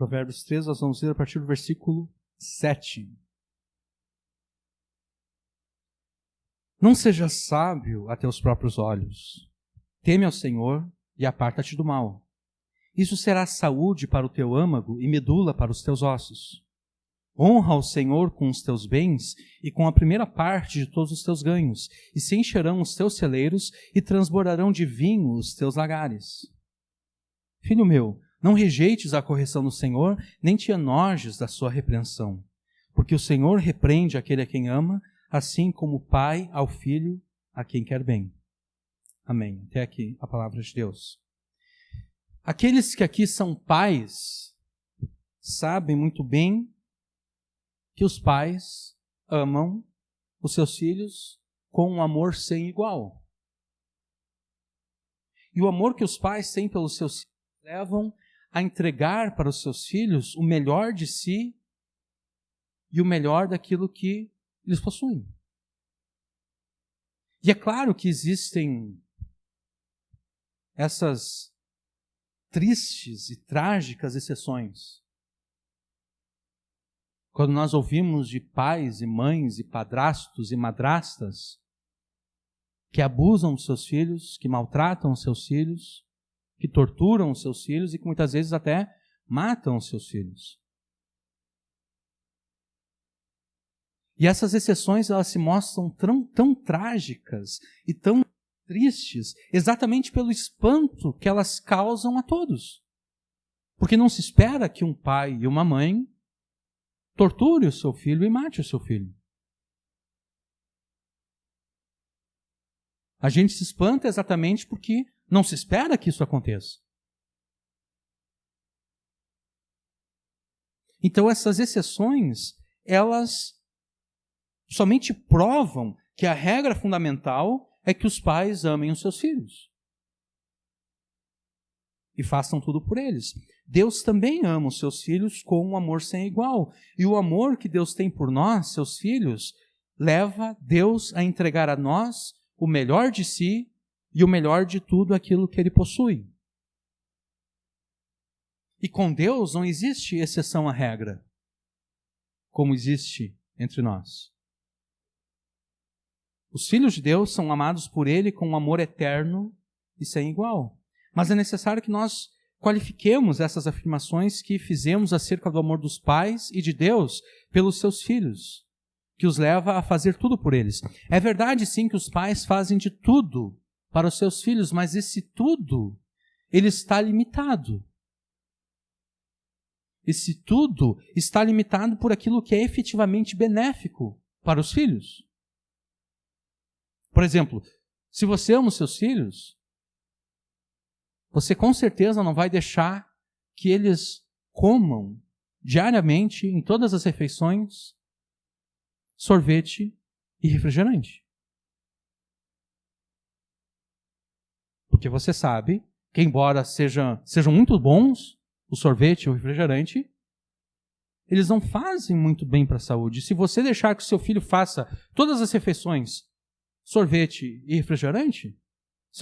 Provérbios 13, nós vamos ler a partir do versículo 7. Não seja sábio a teus próprios olhos. Teme ao Senhor e aparta-te do mal. Isso será saúde para o teu âmago e medula para os teus ossos. Honra ao Senhor com os teus bens e com a primeira parte de todos os teus ganhos, e se encherão os teus celeiros e transbordarão de vinho os teus lagares. Filho meu, não rejeites a correção do Senhor, nem te enojes da sua repreensão, porque o Senhor repreende aquele a quem ama, assim como o pai ao filho a quem quer bem. Amém. Até aqui a palavra de Deus. Aqueles que aqui são pais sabem muito bem que os pais amam os seus filhos com um amor sem igual. E o amor que os pais têm pelos seus filhos levam a entregar para os seus filhos o melhor de si e o melhor daquilo que eles possuem. E é claro que existem essas tristes e trágicas exceções. Quando nós ouvimos de pais e mães e padrastos e madrastas que abusam dos seus filhos, que maltratam os seus filhos, que torturam os seus filhos e que muitas vezes até matam os seus filhos. E essas exceções, elas se mostram tão trágicas e tão tristes, exatamente pelo espanto que elas causam a todos. Porque não se espera que um pai e uma mãe torture o seu filho e mate o seu filho. A gente se espanta exatamente porque não se espera que isso aconteça. Então essas exceções, elas somente provam que a regra fundamental é que os pais amem os seus filhos e façam tudo por eles. Deus também ama os seus filhos com um amor sem igual. E o amor que Deus tem por nós, seus filhos, leva Deus a entregar a nós o melhor de si e o melhor de tudo aquilo que Ele possui. E com Deus não existe exceção à regra, como existe entre nós. Os filhos de Deus são amados por Ele com um amor eterno e sem igual. Mas é necessário que nós qualifiquemos essas afirmações que fizemos acerca do amor dos pais e de Deus pelos seus filhos, que os leva a fazer tudo por eles. É verdade, sim, que os pais fazem de tudo para os seus filhos, mas esse tudo, ele está limitado. Esse tudo está limitado por aquilo que é efetivamente benéfico para os filhos. Por exemplo, se você ama os seus filhos, você com certeza não vai deixar que eles comam diariamente, em todas as refeições, sorvete e refrigerante. Porque você sabe que, embora sejam muito bons o sorvete e o refrigerante, eles não fazem muito bem para a saúde. Se você deixar que o seu filho faça todas as refeições sorvete e refrigerante,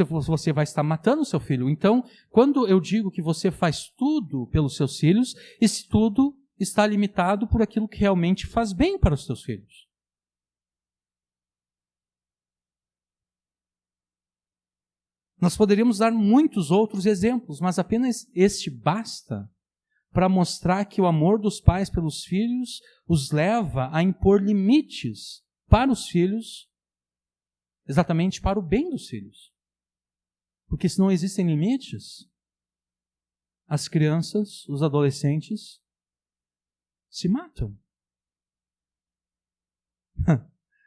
você vai estar matando o seu filho. Então, quando eu digo que você faz tudo pelos seus filhos, esse tudo está limitado por aquilo que realmente faz bem para os seus filhos. Nós poderíamos dar muitos outros exemplos, mas apenas este basta para mostrar que o amor dos pais pelos filhos os leva a impor limites para os filhos, exatamente para o bem dos filhos. Porque se não existem limites, as crianças, os adolescentes, se matam.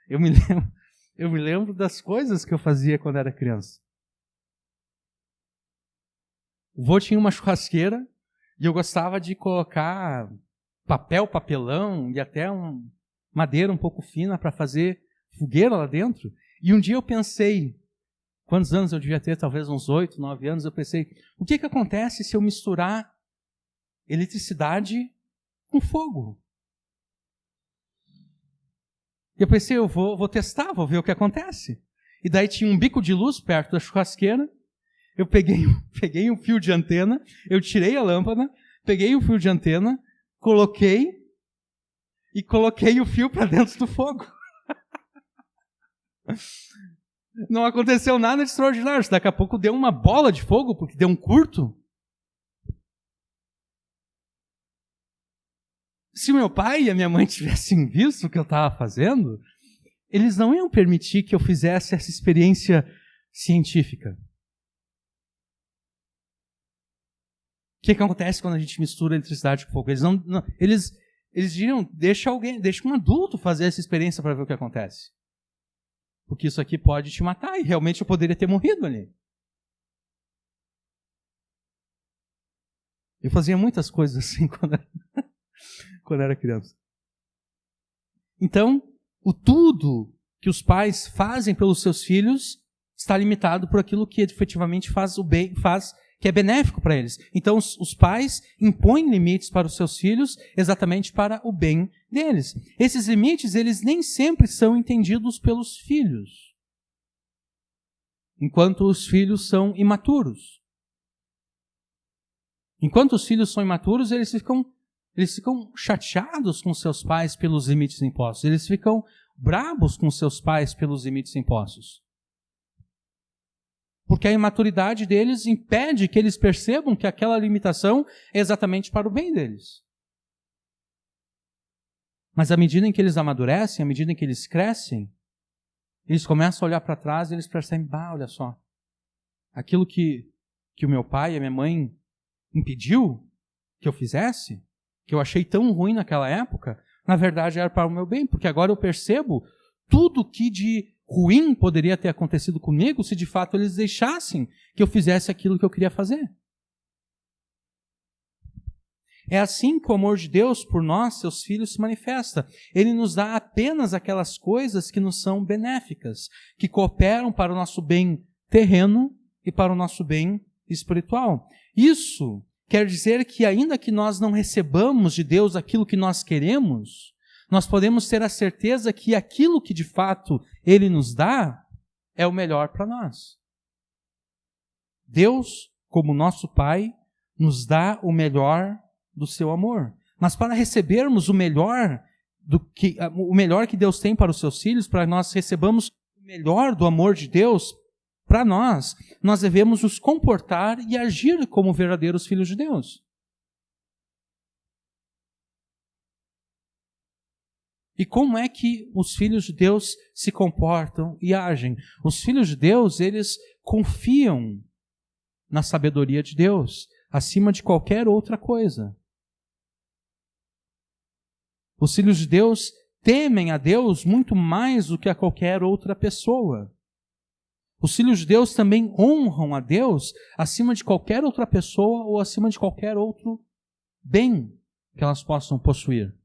Eu me lembro das coisas que eu fazia quando era criança. O vô tinha uma churrasqueira e eu gostava de colocar papelão e até madeira um pouco fina para fazer fogueira lá dentro. E um dia eu pensei, quantos anos eu devia ter? Talvez uns 8, 9 anos. Eu pensei, o que acontece se eu misturar eletricidade com fogo? E eu pensei, eu vou testar, vou ver o que acontece. E daí tinha um bico de luz perto da churrasqueira. Eu peguei um fio de antena, eu tirei a lâmpada, Peguei o fio de antena, coloquei o fio para dentro do fogo. Não aconteceu nada de extraordinário. Daqui a pouco deu uma bola de fogo, porque deu um curto. Se meu pai e a minha mãe tivessem visto o que eu estava fazendo, eles não iam permitir que eu fizesse essa experiência científica. O que acontece quando a gente mistura eletricidade com fogo? Eles diriam, deixa um adulto fazer essa experiência para ver o que acontece. Porque isso aqui pode te matar, e realmente eu poderia ter morrido ali. Eu fazia muitas coisas assim quando era criança. Então, o tudo que os pais fazem pelos seus filhos está limitado por aquilo que efetivamente faz o bem, que é benéfico para eles. Então, os pais impõem limites para os seus filhos exatamente para o bem deles. Esses limites, eles nem sempre são entendidos pelos filhos, enquanto os filhos são imaturos. Enquanto os filhos são imaturos, eles ficam chateados com seus pais pelos limites impostos. Eles ficam brabos com seus pais pelos limites impostos. Porque a imaturidade deles impede que eles percebam que aquela limitação é exatamente para o bem deles. Mas à medida em que eles amadurecem, à medida em que eles crescem, eles começam a olhar para trás e eles percebem, olha só, aquilo que o meu pai e a minha mãe impediu que eu fizesse, que eu achei tão ruim naquela época, na verdade era para o meu bem, porque agora eu percebo tudo que de ruim poderia ter acontecido comigo se de fato eles deixassem que eu fizesse aquilo que eu queria fazer. É assim que o amor de Deus por nós, seus filhos, se manifesta. Ele nos dá apenas aquelas coisas que nos são benéficas, que cooperam para o nosso bem terreno e para o nosso bem espiritual. Isso quer dizer que ainda que nós não recebamos de Deus aquilo que nós queremos, nós podemos ter a certeza que aquilo que de fato Ele nos dá é o melhor para nós. Deus, como nosso Pai, nos dá o melhor do seu amor. Mas para recebermos o melhor que Deus tem para os seus filhos, para nós recebamos o melhor do amor de Deus para nós devemos nos comportar e agir como verdadeiros filhos de Deus. E como é que os filhos de Deus se comportam e agem? Os filhos de Deus, eles confiam na sabedoria de Deus, acima de qualquer outra coisa. Os filhos de Deus temem a Deus muito mais do que a qualquer outra pessoa. Os filhos de Deus também honram a Deus acima de qualquer outra pessoa ou acima de qualquer outro bem que elas possam possuir.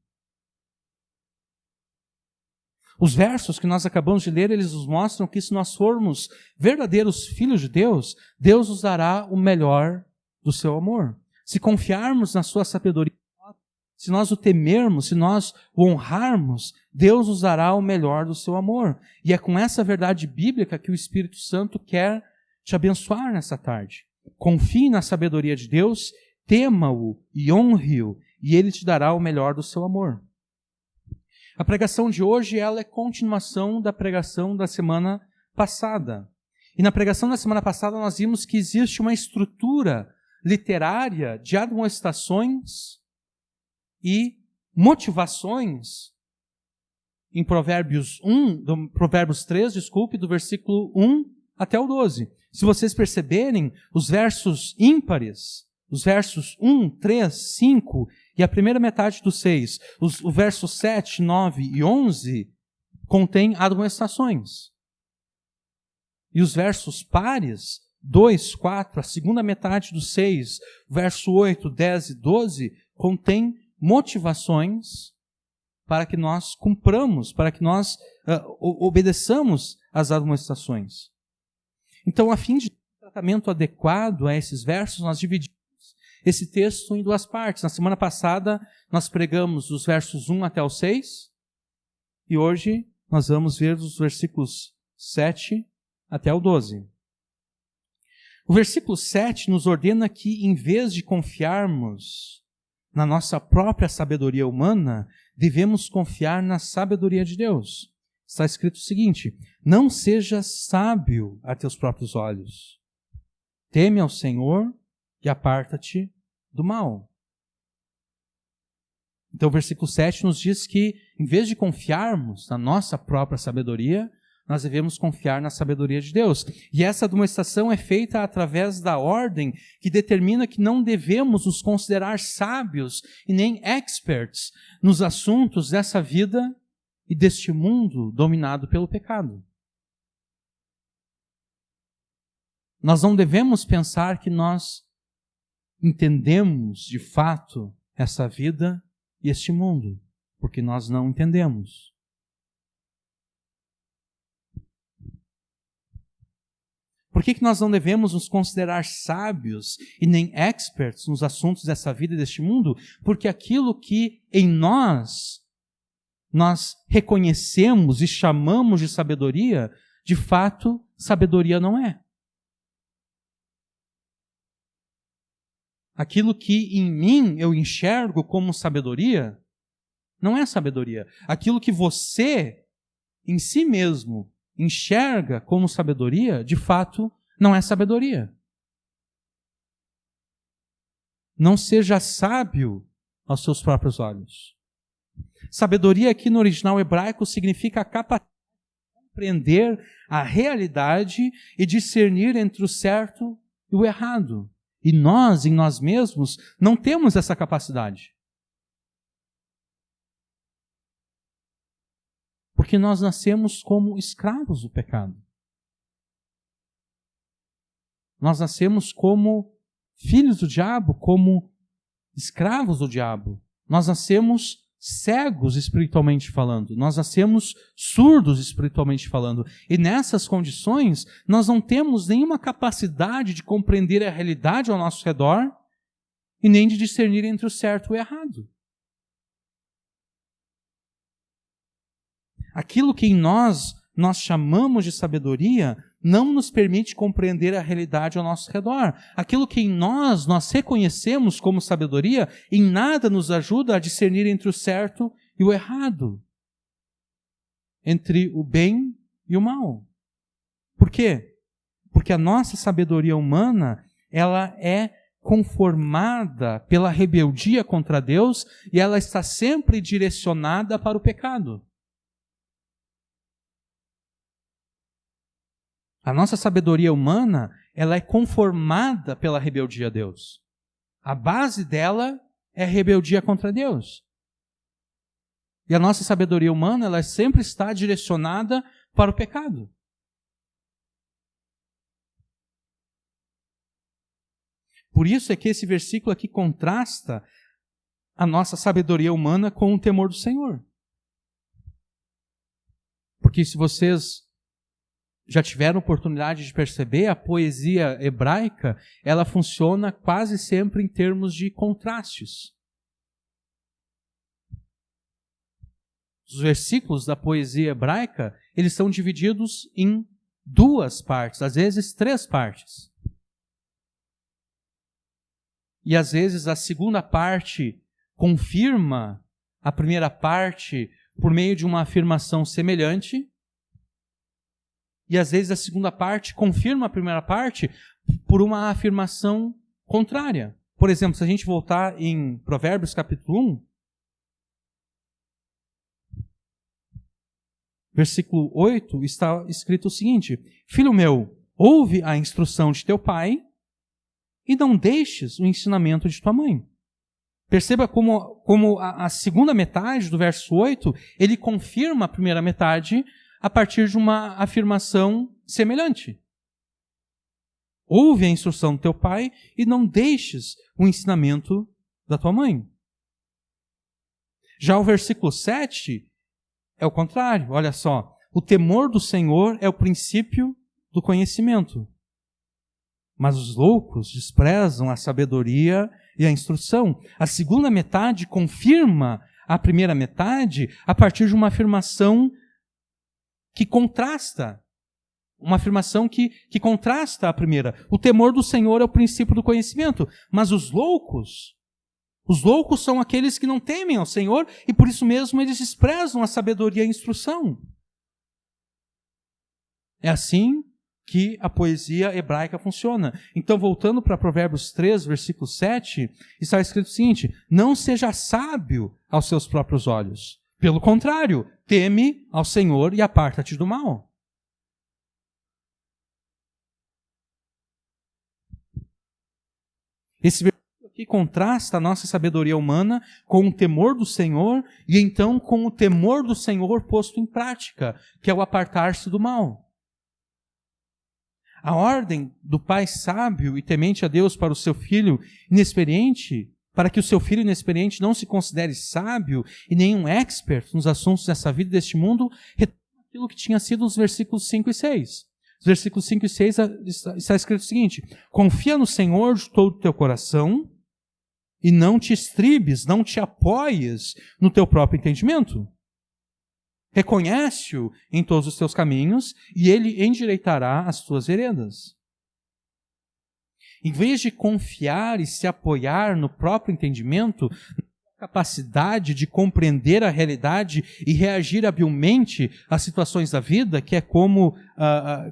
Os versos que nós acabamos de ler, eles nos mostram que se nós formos verdadeiros filhos de Deus, Deus nos dará o melhor do seu amor. Se confiarmos na sua sabedoria, se nós o temermos, se nós o honrarmos, Deus nos dará o melhor do seu amor. E é com essa verdade bíblica que o Espírito Santo quer te abençoar nessa tarde. Confie na sabedoria de Deus, tema-o e honre-o, e Ele te dará o melhor do seu amor. A pregação de hoje, ela é continuação da pregação da semana passada. E na pregação da semana passada nós vimos que existe uma estrutura literária de admoestações e motivações em Provérbios 3, do versículo 1 até o 12. Se vocês perceberem, os versos ímpares, os versos 1, 3, 5 e a primeira metade do 6, o verso 7, 9 e 11, contém admoestações. E os versos pares, 2, 4, a segunda metade do 6, verso 8, 10 e 12, contém motivações para que nós cumpramos, para que nós obedeçamos às admoestações. Então, a fim de tratamento adequado a esses versos, nós dividimos esse texto em duas partes. Na semana passada, nós pregamos os versos 1 até o 6, e hoje nós vamos ver os versículos 7 até o 12. O versículo 7 nos ordena que, em vez de confiarmos na nossa própria sabedoria humana, devemos confiar na sabedoria de Deus. Está escrito o seguinte: não seja sábio a teus próprios olhos. Teme ao Senhor e aparta-te do mal. Então o versículo 7 nos diz que, em vez de confiarmos na nossa própria sabedoria, nós devemos confiar na sabedoria de Deus. E essa demonstração é feita através da ordem que determina que não devemos nos considerar sábios e nem experts nos assuntos dessa vida e deste mundo dominado pelo pecado. Nós não devemos pensar que nós entendemos de fato essa vida e este mundo, porque nós não entendemos. Por que nós não devemos nos considerar sábios e nem experts nos assuntos dessa vida e deste mundo? Porque aquilo que em nós reconhecemos e chamamos de sabedoria, de fato, sabedoria não é. Aquilo que em mim eu enxergo como sabedoria, não é sabedoria. Aquilo que você, em si mesmo, enxerga como sabedoria, de fato, não é sabedoria. Não seja sábio aos seus próprios olhos. Sabedoria aqui no original hebraico significa a capacidade de compreender a realidade e discernir entre o certo e o errado. E nós, em nós mesmos, não temos essa capacidade. Porque nós nascemos como escravos do pecado. Nós nascemos como filhos do diabo, como escravos do diabo. Nós nascemos cegos espiritualmente falando. Nós nascemos surdos espiritualmente falando. E nessas condições, nós não temos nenhuma capacidade de compreender a realidade ao nosso redor e nem de discernir entre o certo e o errado. Aquilo que em nós chamamos de sabedoria não nos permite compreender a realidade ao nosso redor. Aquilo que em nós reconhecemos como sabedoria, em nada nos ajuda a discernir entre o certo e o errado, entre o bem e o mal. Por quê? Porque a nossa sabedoria humana, ela é conformada pela rebeldia contra Deus e ela está sempre direcionada para o pecado. A nossa sabedoria humana, ela é conformada pela rebeldia a Deus. A base dela é rebeldia contra Deus. E a nossa sabedoria humana, ela sempre está direcionada para o pecado. Por isso é que esse versículo aqui contrasta a nossa sabedoria humana com o temor do Senhor. Porque se vocês já tiveram oportunidade de perceber, a poesia hebraica, ela funciona quase sempre em termos de contrastes. Os versículos da poesia hebraica, eles são divididos em duas partes, às vezes 3 partes. E às vezes a segunda parte confirma a primeira parte por meio de uma afirmação semelhante, e às vezes a segunda parte confirma a primeira parte por uma afirmação contrária. Por exemplo, se a gente voltar em Provérbios capítulo 1, versículo 8, está escrito o seguinte: Filho meu, ouve a instrução de teu pai e não deixes o ensinamento de tua mãe. Perceba como a segunda metade do verso 8, ele confirma a primeira metade a partir de uma afirmação semelhante. Ouve a instrução do teu pai e não deixes o ensinamento da tua mãe. Já o versículo 7 é o contrário. Olha só. O temor do Senhor é o princípio do conhecimento. Mas os loucos desprezam a sabedoria e a instrução. A segunda metade confirma a primeira metade a partir de uma afirmação que contrasta. Uma afirmação que contrasta a primeira. O temor do Senhor é o princípio do conhecimento. Mas os loucos Os loucos são aqueles que não temem ao Senhor e por isso mesmo eles desprezam a sabedoria e a instrução. É assim que a poesia hebraica funciona. Então, voltando para Provérbios 3, versículo 7, está escrito o seguinte: não seja sábio aos seus próprios olhos. Pelo contrário, teme ao Senhor e aparta-te do mal. Esse versículo aqui contrasta a nossa sabedoria humana com o temor do Senhor e então com o temor do Senhor posto em prática, que é o apartar-se do mal. A ordem do pai sábio e temente a Deus para o seu filho inexperiente, para que o seu filho inexperiente não se considere sábio e nenhum expert nos assuntos dessa vida e deste mundo, retoma aquilo que tinha sido nos versículos 5 e 6. Nos versículos 5 e 6 está escrito o seguinte: confia no Senhor de todo o teu coração e não te estribes, não te apoies no teu próprio entendimento. Reconhece-o em todos os teus caminhos e ele endireitará as tuas veredas. Em vez de confiar e se apoiar no próprio entendimento, na capacidade de compreender a realidade e reagir habilmente às situações da vida, que é como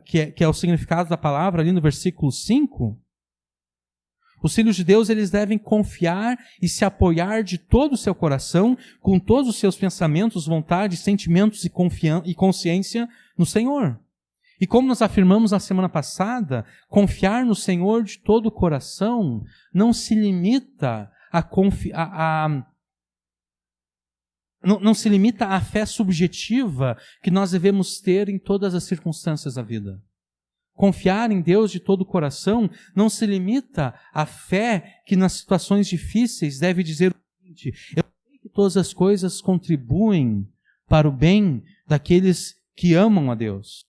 que é o significado da palavra ali no versículo 5, os filhos de Deus, eles devem confiar e se apoiar de todo o seu coração, com todos os seus pensamentos, vontades, sentimentos e consciência no Senhor. E como nós afirmamos na semana passada, confiar no Senhor de todo o coração não se limita não se limita à fé subjetiva que nós devemos ter em todas as circunstâncias da vida. Confiar em Deus de todo o coração não se limita à fé que nas situações difíceis deve dizer o seguinte: eu sei que todas as coisas contribuem para o bem daqueles que amam a Deus.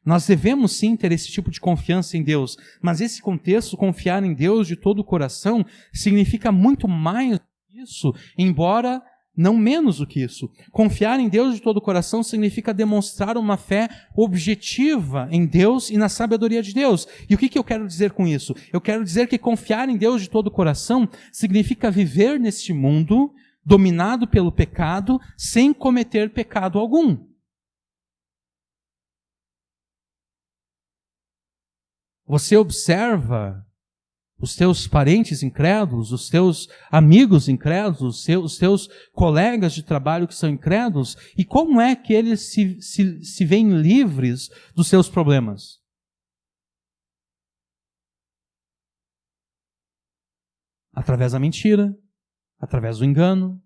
Nós devemos sim ter esse tipo de confiança em Deus, mas esse contexto, confiar em Deus de todo o coração, significa muito mais do que isso, embora não menos do que isso. Confiar em Deus de todo o coração significa demonstrar uma fé objetiva em Deus e na sabedoria de Deus. E o que eu quero dizer com isso? Eu quero dizer que confiar em Deus de todo o coração significa viver neste mundo dominado pelo pecado sem cometer pecado algum. Você observa os teus parentes incrédulos, os teus amigos incrédulos, os teus colegas de trabalho que são incrédulos, e como é que eles se veem livres dos seus problemas? Através da mentira, através do engano.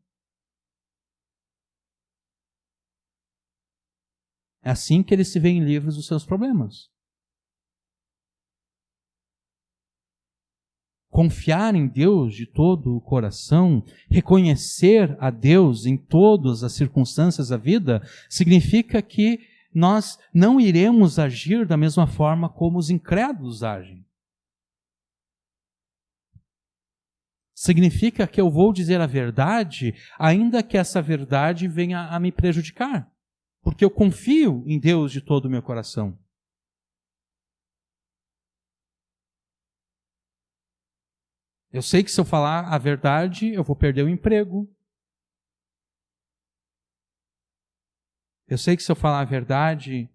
É assim que eles se veem livres dos seus problemas. Confiar em Deus de todo o coração, reconhecer a Deus em todas as circunstâncias da vida, significa que nós não iremos agir da mesma forma como os incrédulos agem. Significa que eu vou dizer a verdade, ainda que essa verdade venha a me prejudicar, porque eu confio em Deus de todo o meu coração. Eu sei que se eu falar a verdade, eu vou perder o emprego. Eu sei que se eu falar a verdade,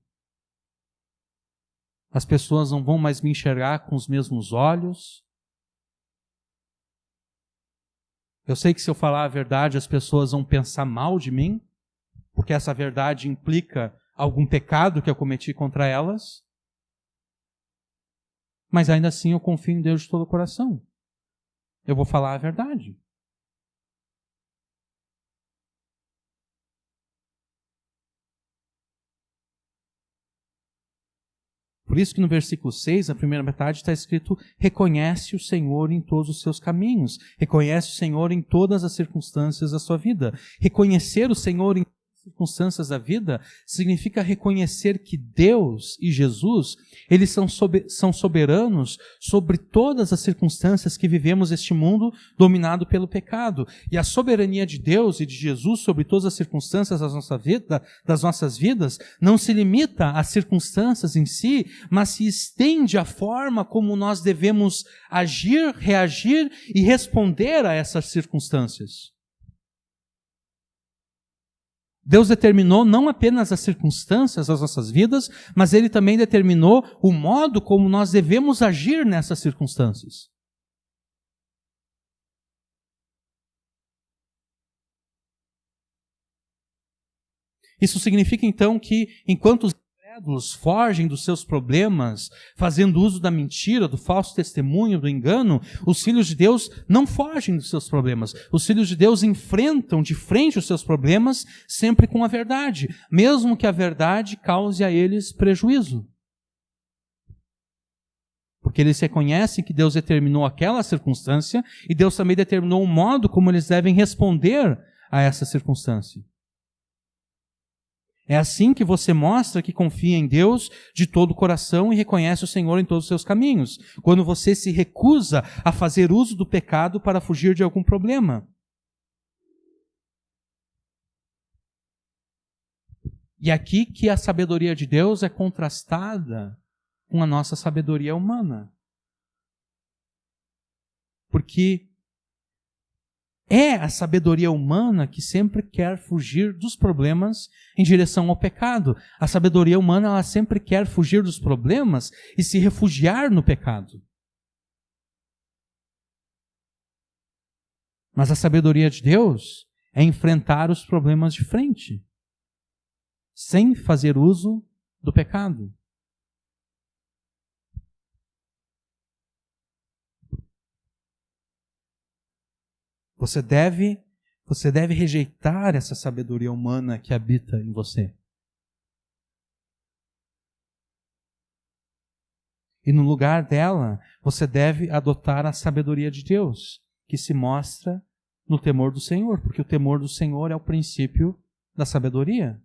as pessoas não vão mais me enxergar com os mesmos olhos. Eu sei que se eu falar a verdade, as pessoas vão pensar mal de mim, porque essa verdade implica algum pecado que eu cometi contra elas. Mas ainda assim eu confio em Deus de todo o coração. Eu vou falar a verdade. Por isso que no versículo 6, a primeira metade, está escrito: reconhece o Senhor em todos os seus caminhos. Reconhece o Senhor em todas as circunstâncias da sua vida. Reconhecer o Senhor em circunstâncias da vida significa reconhecer que Deus e Jesus, eles são soberanos sobre todas as circunstâncias que vivemos este mundo dominado pelo pecado. E a soberania de Deus e de Jesus sobre todas as circunstâncias das nossas vidas não se limita às circunstâncias em si, mas se estende à forma como nós devemos agir, reagir e responder a essas circunstâncias. Deus determinou não apenas as circunstâncias das nossas vidas, mas Ele também determinou o modo como nós devemos agir nessas circunstâncias. Isso significa então que, enquanto os incrédulos fogem dos seus problemas, fazendo uso da mentira, do falso testemunho, do engano, os filhos de Deus não fogem dos seus problemas. Os filhos de Deus enfrentam de frente os seus problemas sempre com a verdade, mesmo que a verdade cause a eles prejuízo. Porque eles reconhecem que Deus determinou aquela circunstância e Deus também determinou o modo como eles devem responder a essa circunstância. É assim que você mostra que confia em Deus de todo o coração e reconhece o Senhor em todos os seus caminhos. Quando você se recusa a fazer uso do pecado para fugir de algum problema. E aqui que a sabedoria de Deus é contrastada com a nossa sabedoria humana. Porque é a sabedoria humana que sempre quer fugir dos problemas em direção ao pecado. A sabedoria humana, ela sempre quer fugir dos problemas e se refugiar no pecado. Mas a sabedoria de Deus é enfrentar os problemas de frente, sem fazer uso do pecado. Você deve rejeitar essa sabedoria humana que habita em você. E no lugar dela, você deve adotar a sabedoria de Deus, que se mostra no temor do Senhor, porque o temor do Senhor é o princípio da sabedoria.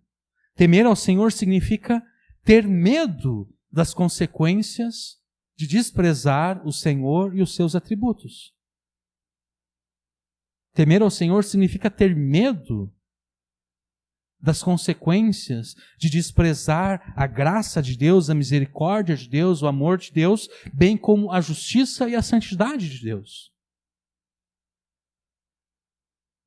Temer ao Senhor significa ter medo das consequências de desprezar o Senhor e os seus atributos. Temer ao Senhor significa ter medo das consequências de desprezar a graça de Deus, a misericórdia de Deus, o amor de Deus, bem como a justiça e a santidade de Deus.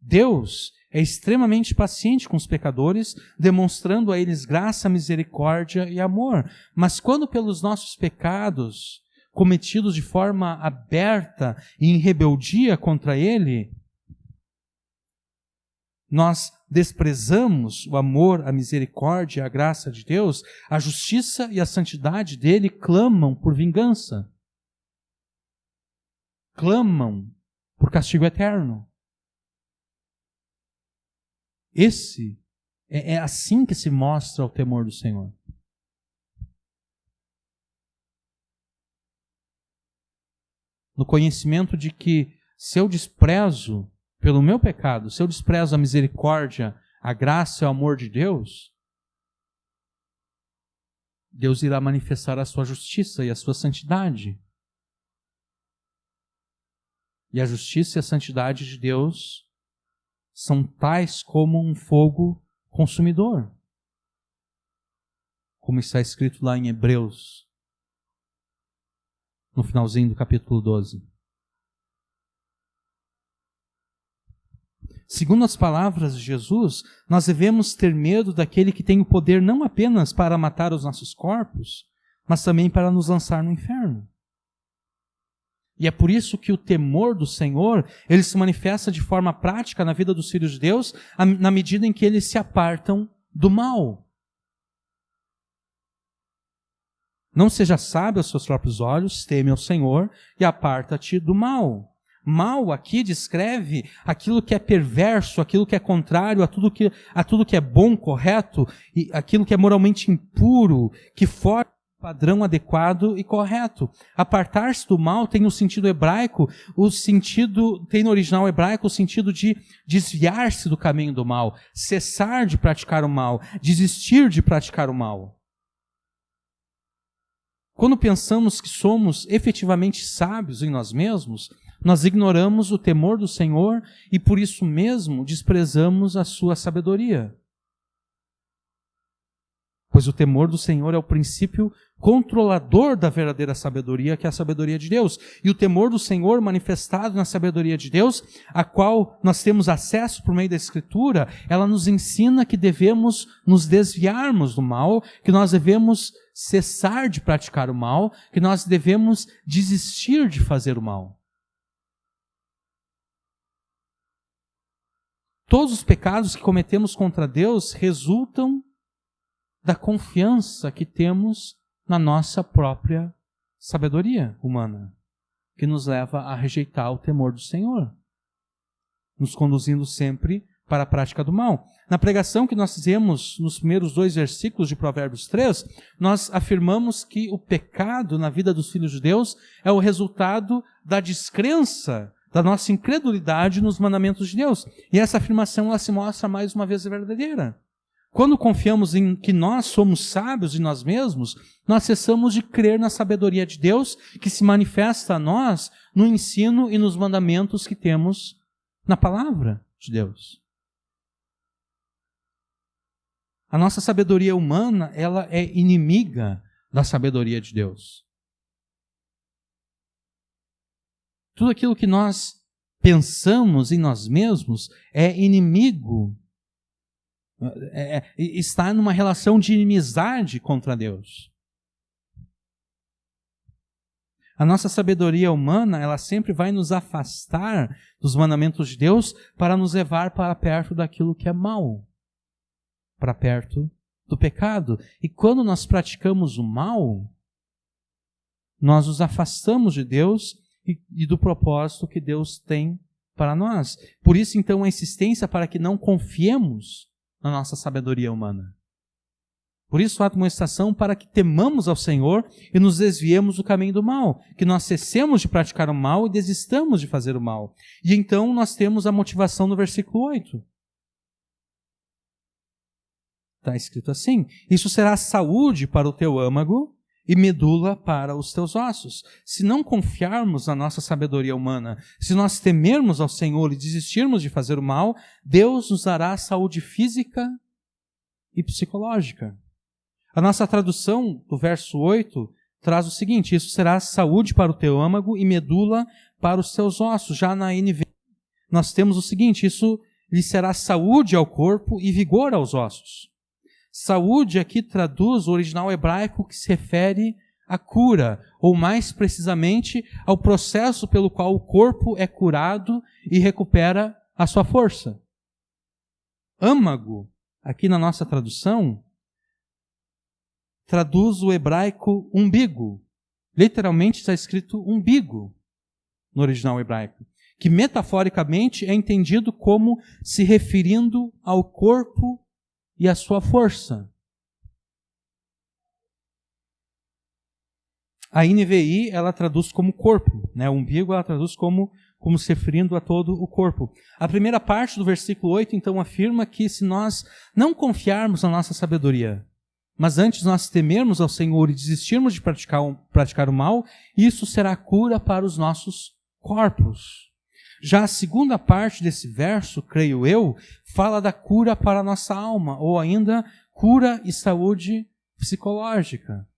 Deus é extremamente paciente com os pecadores, demonstrando a eles graça, misericórdia e amor. Mas quando pelos nossos pecados, cometidos de forma aberta e em rebeldia contra Ele, nós desprezamos o amor, a misericórdia, a graça de Deus, a justiça e a santidade dele clamam por vingança. Clamam por castigo eterno. É assim que se mostra o temor do Senhor. No conhecimento de que se eu desprezo pelo meu pecado, se eu desprezo a misericórdia, a graça e o amor de Deus, Deus irá manifestar a sua justiça e a sua santidade. E a justiça e a santidade de Deus são tais como um fogo consumidor. Como está escrito lá em Hebreus, no finalzinho do capítulo 12. Segundo as palavras de Jesus, nós devemos ter medo daquele que tem o poder não apenas para matar os nossos corpos, mas também para nos lançar no inferno. E é por isso que o temor do Senhor, ele se manifesta de forma prática na vida dos filhos de Deus, na medida em que eles se apartam do mal. Não seja sábio aos seus próprios olhos, teme ao Senhor e aparta-te do mal. Mal aqui descreve aquilo que é perverso, aquilo que é contrário a tudo que é bom, correto, e aquilo que é moralmente impuro, que foge padrão adequado e correto. Apartar-se do mal tem no sentido hebraico, tem no original hebraico o sentido de desviar-se do caminho do mal, cessar de praticar o mal, desistir de praticar o mal. Quando pensamos que somos efetivamente sábios em nós mesmos, nós ignoramos o temor do Senhor e por isso mesmo desprezamos a sua sabedoria. Pois o temor do Senhor é o princípio controlador da verdadeira sabedoria, que é a sabedoria de Deus. E o temor do Senhor manifestado na sabedoria de Deus, a qual nós temos acesso por meio da Escritura, ela nos ensina que devemos nos desviarmos do mal, que nós devemos cessar de praticar o mal, que nós devemos desistir de fazer o mal. Todos os pecados que cometemos contra Deus resultam da confiança que temos na nossa própria sabedoria humana, que nos leva a rejeitar o temor do Senhor, nos conduzindo sempre para a prática do mal. Na pregação que nós fizemos nos primeiros 2 versículos de Provérbios 3, nós afirmamos que o pecado na vida dos filhos de Deus é o resultado da descrença, da nossa incredulidade nos mandamentos de Deus. E essa afirmação ela se mostra mais uma vez verdadeira. Quando confiamos em que nós somos sábios em nós mesmos, nós cessamos de crer na sabedoria de Deus, que se manifesta a nós no ensino e nos mandamentos que temos na palavra de Deus. A nossa sabedoria humana, ela é inimiga da sabedoria de Deus. Tudo aquilo que nós pensamos em nós mesmos é inimigo, está numa relação de inimizade contra Deus. A nossa sabedoria humana, ela sempre vai nos afastar dos mandamentos de Deus para nos levar para perto daquilo que é mal, para perto do pecado. E quando nós praticamos o mal, nós nos afastamos de Deus e do propósito que Deus tem para nós. Por isso, então, a insistência para que não confiemos na nossa sabedoria humana. Por isso, a admoestação para que temamos ao Senhor e nos desviemos do caminho do mal, que nós cessemos de praticar o mal e desistamos de fazer o mal. E então nós temos a motivação no versículo 8. Está escrito assim: isso será saúde para o teu âmago e medula para os teus ossos. Se não confiarmos na nossa sabedoria humana, se nós temermos ao Senhor e desistirmos de fazer o mal, Deus nos dará saúde física e psicológica. A nossa tradução do verso 8 traz o seguinte: isso será saúde para o teu âmago e medula para os teus ossos. Já na NVI nós temos o seguinte: isso lhe será saúde ao corpo e vigor aos ossos. Saúde aqui traduz o original hebraico que se refere à cura, ou mais precisamente ao processo pelo qual o corpo é curado e recupera a sua força. Âmago, aqui na nossa tradução, traduz o hebraico umbigo. Literalmente está escrito umbigo no original hebraico, que metaforicamente é entendido como se referindo ao corpo e a sua força. A NVI, ela traduz como corpo, né? O umbigo, ela traduz como se referindo a todo o corpo. A primeira parte do versículo 8, então, afirma que se nós não confiarmos na nossa sabedoria, mas antes nós temermos ao Senhor e desistirmos de praticar o mal, isso será cura para os nossos corpos. Já a segunda parte desse verso, creio eu, fala da cura para a nossa alma, ou ainda cura e saúde psicológica,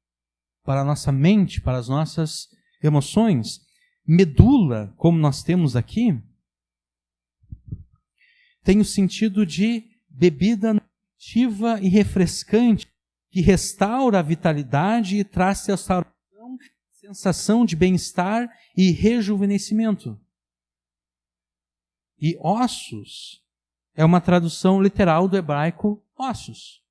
para a nossa mente, para as nossas emoções. Medula, como nós temos aqui, tem o sentido de bebida nutritiva e refrescante, que restaura a vitalidade e traz sensação de bem-estar e rejuvenescimento. E ossos é uma tradução literal do hebraico ossos.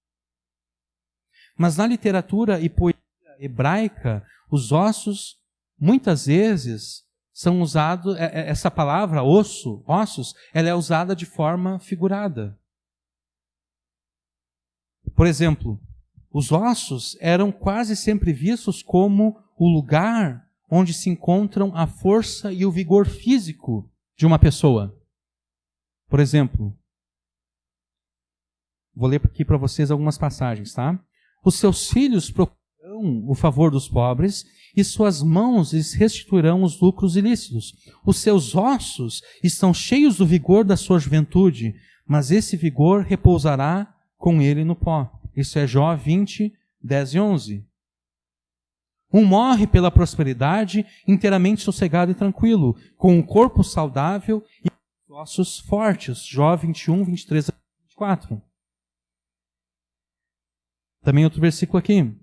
Mas na literatura e poesia hebraica, os ossos, muitas vezes, são usados, essa palavra osso, ossos, ela é usada de forma figurada. Por exemplo, Os ossos eram quase sempre vistos como o lugar onde se encontram a força e o vigor físico de uma pessoa. Por exemplo, vou ler aqui para vocês algumas passagens, tá? Os seus filhos procurarão o favor dos pobres e suas mãos lhes restituirão os lucros ilícitos. Os seus ossos estão cheios do vigor da sua juventude, mas esse vigor repousará com ele no pó. Isso é Jó 20, 10 e 11. Um morre pela prosperidade, inteiramente sossegado e tranquilo, com um corpo saudável e ossos fortes. Jó 21, 23 a 24. Também outro versículo aqui.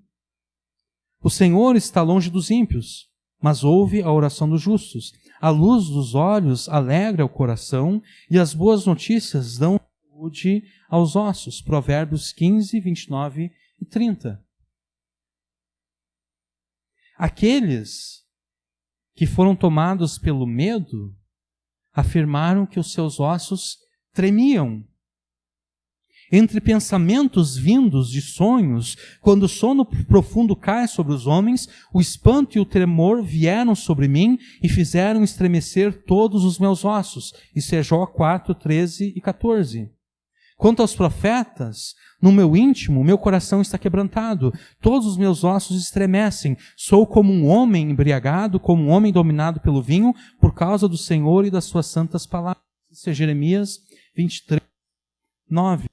O Senhor está longe dos ímpios, mas ouve a oração dos justos. A luz dos olhos alegra o coração e as boas notícias dão saúde aos ossos. Provérbios 15, 29 e 30. Aqueles que foram tomados pelo medo afirmaram que os seus ossos tremiam. Entre pensamentos vindos de sonhos, quando o sono profundo cai sobre os homens, o espanto e o tremor vieram sobre mim e fizeram estremecer todos os meus ossos. Isso é Jó 4, 13 e 14. Quanto aos profetas, no meu íntimo, meu coração está quebrantado, todos os meus ossos estremecem. Sou como um homem embriagado, como um homem dominado pelo vinho, por causa do Senhor e das suas santas palavras. Isso é Jeremias 23, 9.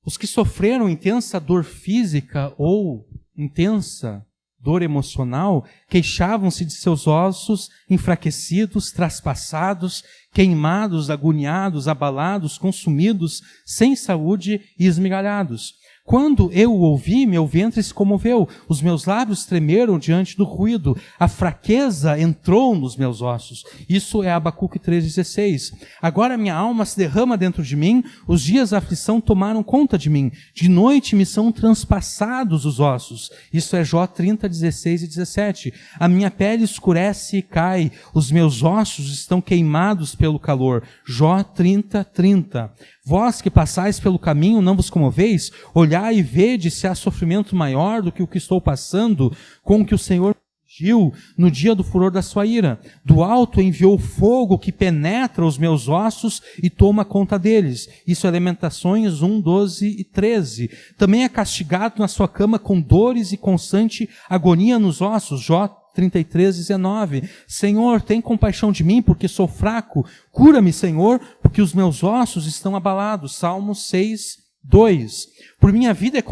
Os que sofreram intensa dor física ou intensa dor emocional queixavam-se de seus ossos enfraquecidos, traspassados, queimados, agoniados, abalados, consumidos, sem saúde e esmigalhados. Quando eu o ouvi, meu ventre se comoveu, os meus lábios tremeram diante do ruído, a fraqueza entrou nos meus ossos. Isso é Abacuque 3,16. Agora minha alma se derrama dentro de mim, os dias da aflição tomaram conta de mim, de noite me são transpassados os ossos. Isso é Jó 30, 16 e 17. A minha pele escurece e cai, os meus ossos estão queimados pelo calor. Jó 30, 30. Vós que passais pelo caminho, não vos comoveis? Olhai e vede se há sofrimento maior do que o que estou passando, com o que o Senhor agiu no dia do furor da sua ira. Do alto enviou fogo que penetra os meus ossos e toma conta deles. Isso é Lamentações 1, 12 e 13. Também é castigado na sua cama com dores e constante agonia nos ossos. Jó 33, 19. Senhor, tem compaixão de mim, porque sou fraco. Cura-me, Senhor, porque os meus ossos estão abalados. Salmo 6, 2. Pois a minha vida é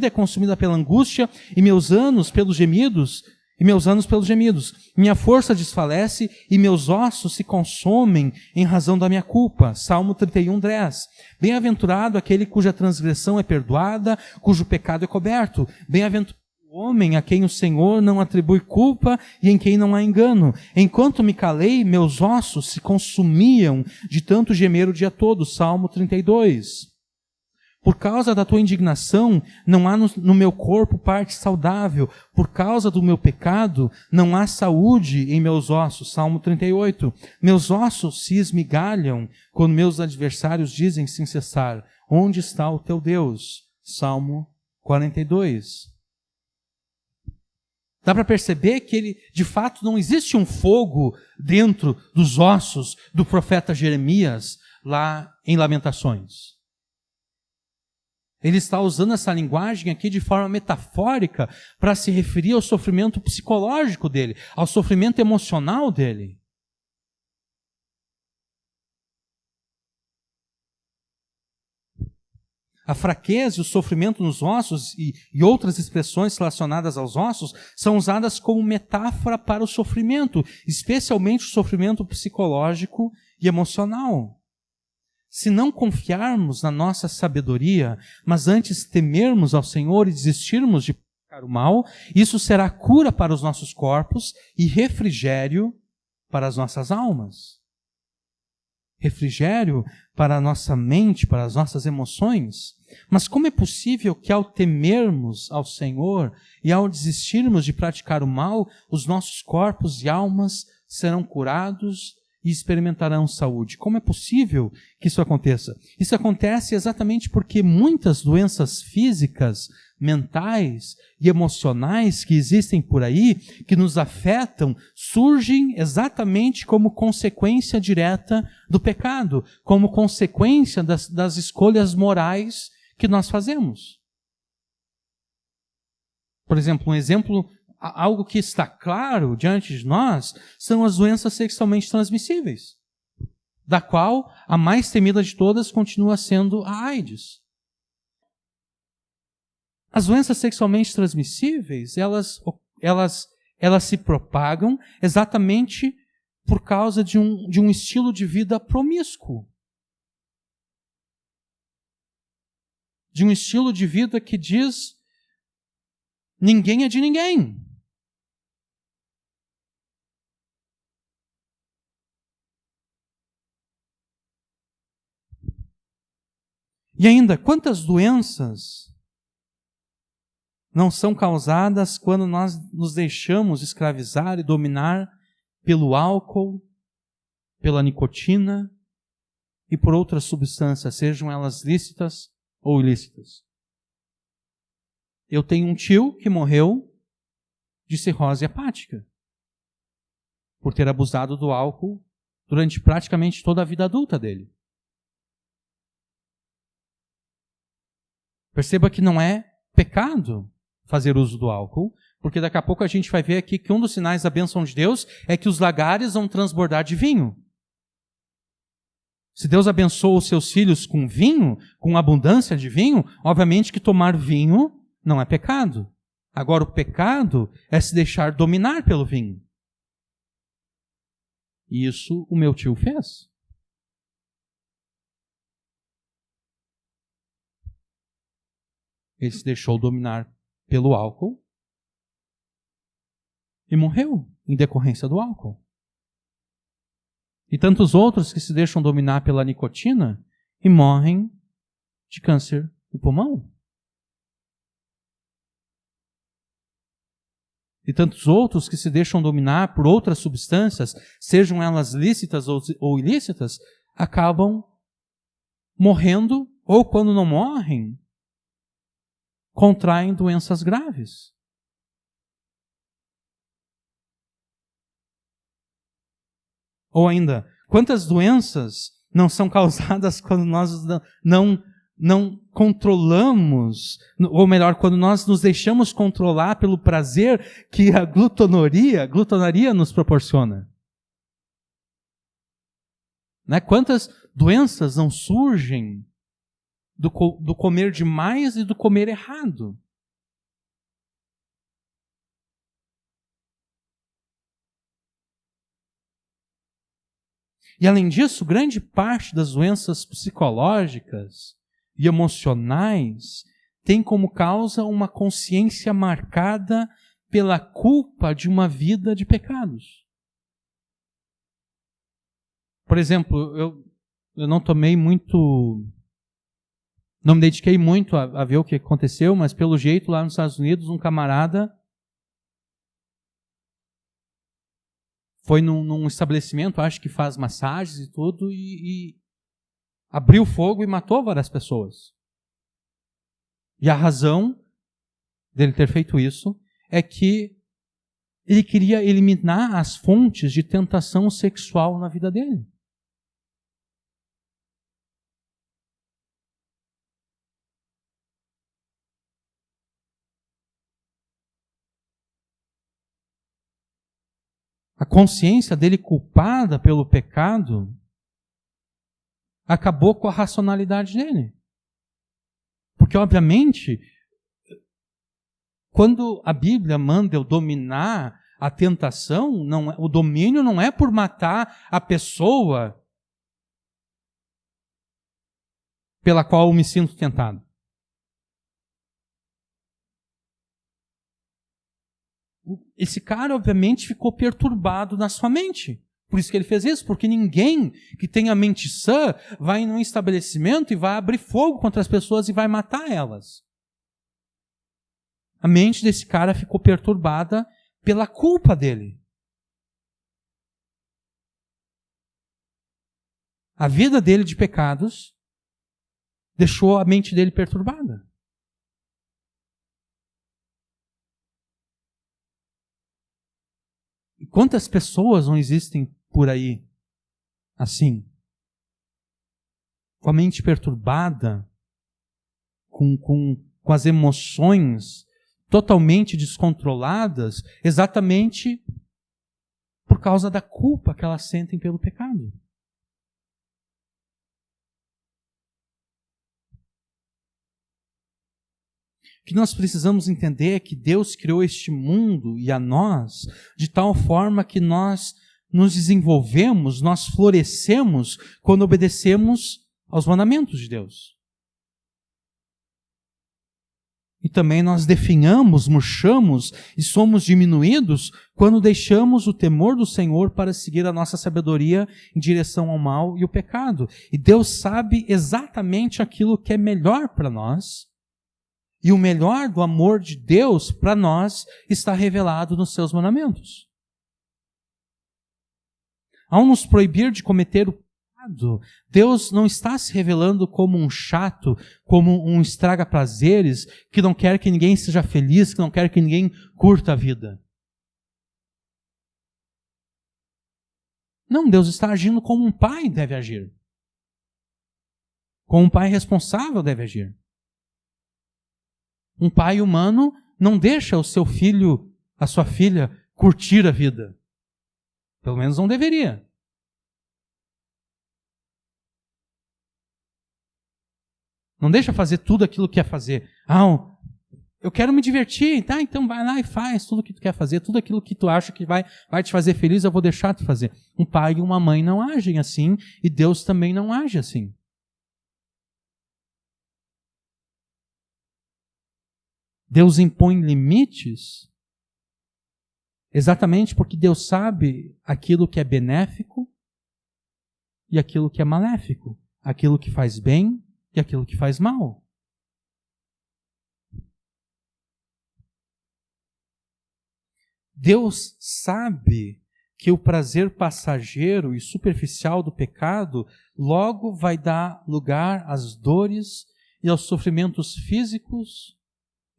consumida pela angústia e meus anos pelos gemidos. Minha força desfalece e meus ossos se consomem em razão da minha culpa. Salmo 31, 10. Bem-aventurado aquele cuja transgressão é perdoada, cujo pecado é coberto. Bem-aventurado o homem a quem o Senhor não atribui culpa e em quem não há engano. Enquanto me calei, meus ossos se consumiam de tanto gemer o dia todo. Salmo 32. Por causa da tua indignação, não há no meu corpo parte saudável. Por causa do meu pecado, não há saúde em meus ossos. Salmo 38. Meus ossos se esmigalham quando meus adversários dizem sem cessar: onde está o teu Deus? Salmo 42. Dá para perceber que de fato não existe um fogo dentro dos ossos do profeta Jeremias lá em Lamentações. Ele está usando essa linguagem aqui de forma metafórica para se referir ao sofrimento psicológico dele, ao sofrimento emocional dele. A fraqueza e o sofrimento nos ossos e outras expressões relacionadas aos ossos são usadas como metáfora para o sofrimento, especialmente o sofrimento psicológico e emocional. Se não confiarmos na nossa sabedoria, mas antes temermos ao Senhor e desistirmos de praticar o mal, isso será cura para os nossos corpos e refrigério para as nossas almas. Refrigério para a nossa mente, para as nossas emoções. Mas como é possível que ao temermos ao Senhor e ao desistirmos de praticar o mal, os nossos corpos e almas serão curados e experimentarão saúde. Como é possível que isso aconteça? Isso acontece exatamente porque muitas doenças físicas, mentais e emocionais que existem por aí, que nos afetam, surgem exatamente como consequência direta do pecado, como consequência das escolhas morais que nós fazemos. Por exemplo, algo que está claro diante de nós são as doenças sexualmente transmissíveis, da qual a mais temida de todas continua sendo a AIDS. As doenças sexualmente transmissíveis, elas se propagam exatamente por causa de um estilo de vida promíscuo. De um estilo de vida que diz: ninguém é de ninguém. E ainda, quantas doenças não são causadas quando nós nos deixamos escravizar e dominar pelo álcool, pela nicotina e por outras substâncias, sejam elas lícitas ou ilícitas. Eu tenho um tio que morreu de cirrose hepática por ter abusado do álcool durante praticamente toda a vida adulta dele. Perceba que não é pecado fazer uso do álcool, porque daqui a pouco a gente vai ver aqui que um dos sinais da bênção de Deus é que os lagares vão transbordar de vinho. Se Deus abençoa os seus filhos com vinho, com abundância de vinho, obviamente que tomar vinho não é pecado. Agora, o pecado é se deixar dominar pelo vinho. E isso o meu tio fez. Ele se deixou dominar pelo álcool e morreu em decorrência do álcool. E tantos outros que se deixam dominar pela nicotina e morrem de câncer do pulmão. E tantos outros que se deixam dominar por outras substâncias, sejam elas lícitas ou ilícitas, acabam morrendo, ou quando não morrem, contraem doenças graves. Ou ainda, quantas doenças não são causadas quando nós não controlamos, ou melhor, quando nós nos deixamos controlar pelo prazer que a glutonaria nos proporciona? Né? Quantas doenças não surgem do comer demais e do comer errado? E além disso, grande parte das doenças psicológicas e emocionais tem como causa uma consciência marcada pela culpa de uma vida de pecados. Por exemplo, eu não me dediquei muito a ver o que aconteceu, mas pelo jeito lá nos Estados Unidos, um camarada foi num estabelecimento, acho que faz massagens e tudo, e abriu fogo e matou várias pessoas. E a razão dele ter feito isso é que ele queria eliminar as fontes de tentação sexual na vida dele. A consciência dele culpada pelo pecado acabou com a racionalidade dele. Porque, obviamente, quando a Bíblia manda eu dominar a tentação, o domínio não é por matar a pessoa pela qual eu me sinto tentado. Esse cara, obviamente, ficou perturbado na sua mente. Por isso que ele fez isso, porque ninguém que tenha mente sã vai num estabelecimento e vai abrir fogo contra as pessoas e vai matar elas. A mente desse cara ficou perturbada pela culpa dele. a vida dele de pecados deixou a mente dele perturbada. E quantas pessoas não existem por aí assim? Com a mente perturbada, com as emoções totalmente descontroladas, exatamente por causa da culpa que elas sentem pelo pecado. O que nós precisamos entender é que Deus criou este mundo e a nós de tal forma que nós nos desenvolvemos, nós florescemos quando obedecemos aos mandamentos de Deus. E também nós definhamos, murchamos e somos diminuídos quando deixamos o temor do Senhor para seguir a nossa sabedoria em direção ao mal e o pecado. E Deus sabe exatamente aquilo que é melhor para nós. E o melhor do amor de Deus para nós está revelado nos seus mandamentos. Ao nos proibir de cometer o pecado, Deus não está se revelando como um chato, como um estraga-prazeres, que não quer que ninguém seja feliz, que não quer que ninguém curta a vida. Não, Deus está agindo como um pai deve agir. Como um pai responsável deve agir. Um pai humano não deixa o seu filho, a sua filha, curtir a vida. Pelo menos não deveria. Não deixa fazer tudo aquilo que quer fazer. Eu quero me divertir, tá? Então vai lá e faz tudo o que tu quer fazer, tudo aquilo que tu acha que vai te fazer feliz, eu vou deixar tu fazer. Um pai e uma mãe não agem assim, e Deus também não age assim. Deus impõe limites exatamente porque Deus sabe aquilo que é benéfico e aquilo que é maléfico, aquilo que faz bem e aquilo que faz mal. Deus sabe que o prazer passageiro e superficial do pecado logo vai dar lugar às dores e aos sofrimentos físicos,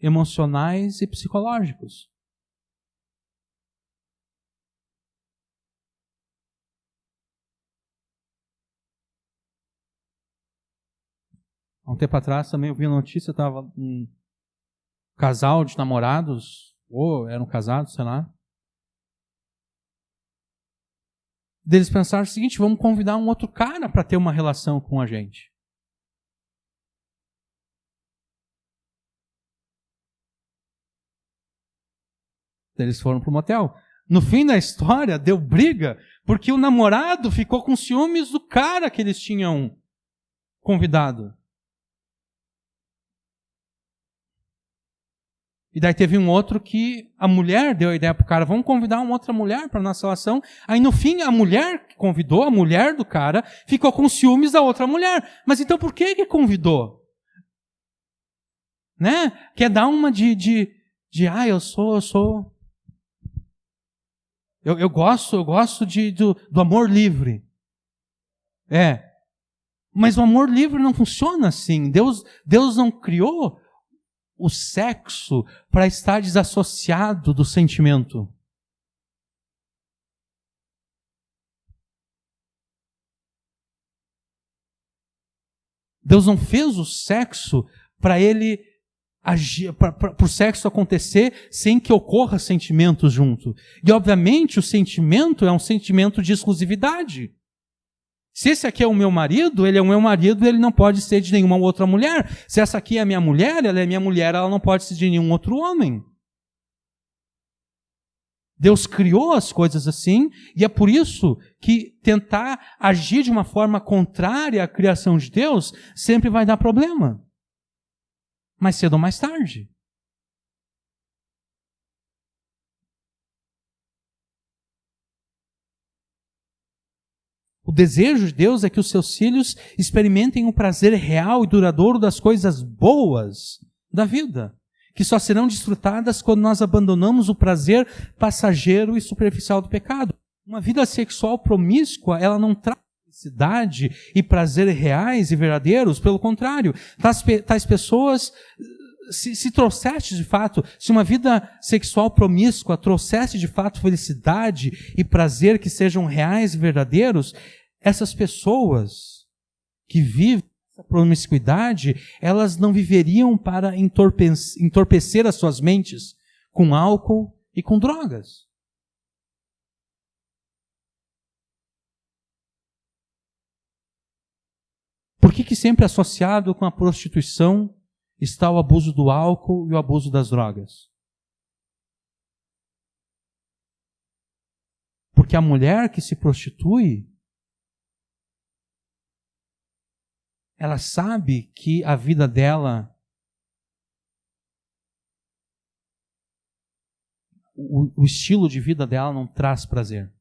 emocionais e psicológicos. Há um tempo atrás também eu vi a notícia, estava um casal de namorados, ou eram casados, sei lá. Eles pensaram o seguinte: vamos convidar um outro cara para ter uma relação com a gente. Eles foram para o motel. No fim da história, deu briga, porque o namorado ficou com ciúmes do cara que eles tinham convidado. E daí teve um outro que a mulher deu a ideia pro cara, vamos convidar uma outra mulher para nossa relação. Aí no fim, a mulher que convidou, a mulher do cara, ficou com ciúmes da outra mulher. Mas então por que convidou? Né? Quer dar uma eu gosto do amor livre. Mas o amor livre não funciona assim. Deus não criou o sexo para estar desassociado do sentimento. Deus não fez o sexo para ele agir, para o sexo acontecer sem que ocorra sentimentos junto. E obviamente o sentimento é um sentimento de exclusividade. Se esse aqui é o meu marido, ele é o meu marido, ele não pode ser de nenhuma outra mulher. Se essa aqui é a minha mulher, ela é minha mulher, ela não pode ser de nenhum outro homem. Deus criou as coisas assim, e é por isso que tentar agir de uma forma contrária à criação de Deus sempre vai dar problema. Mais cedo ou mais tarde. O desejo de Deus é que os seus filhos experimentem o prazer real e duradouro das coisas boas da vida, que só serão desfrutadas quando nós abandonamos o prazer passageiro e superficial do pecado. Uma vida sexual promíscua, ela não traz felicidade e prazer reais e verdadeiros. Pelo contrário, tais pessoas, se trouxesse de fato, se uma vida sexual promíscua trouxesse de fato felicidade e prazer que sejam reais e verdadeiros, essas pessoas que vivem essa promiscuidade, elas não viveriam para entorpecer as suas mentes com álcool e com drogas. Por que sempre associado com a prostituição está o abuso do álcool e o abuso das drogas? Porque a mulher que se prostitui, ela sabe que a vida dela, o estilo de vida dela não traz prazer.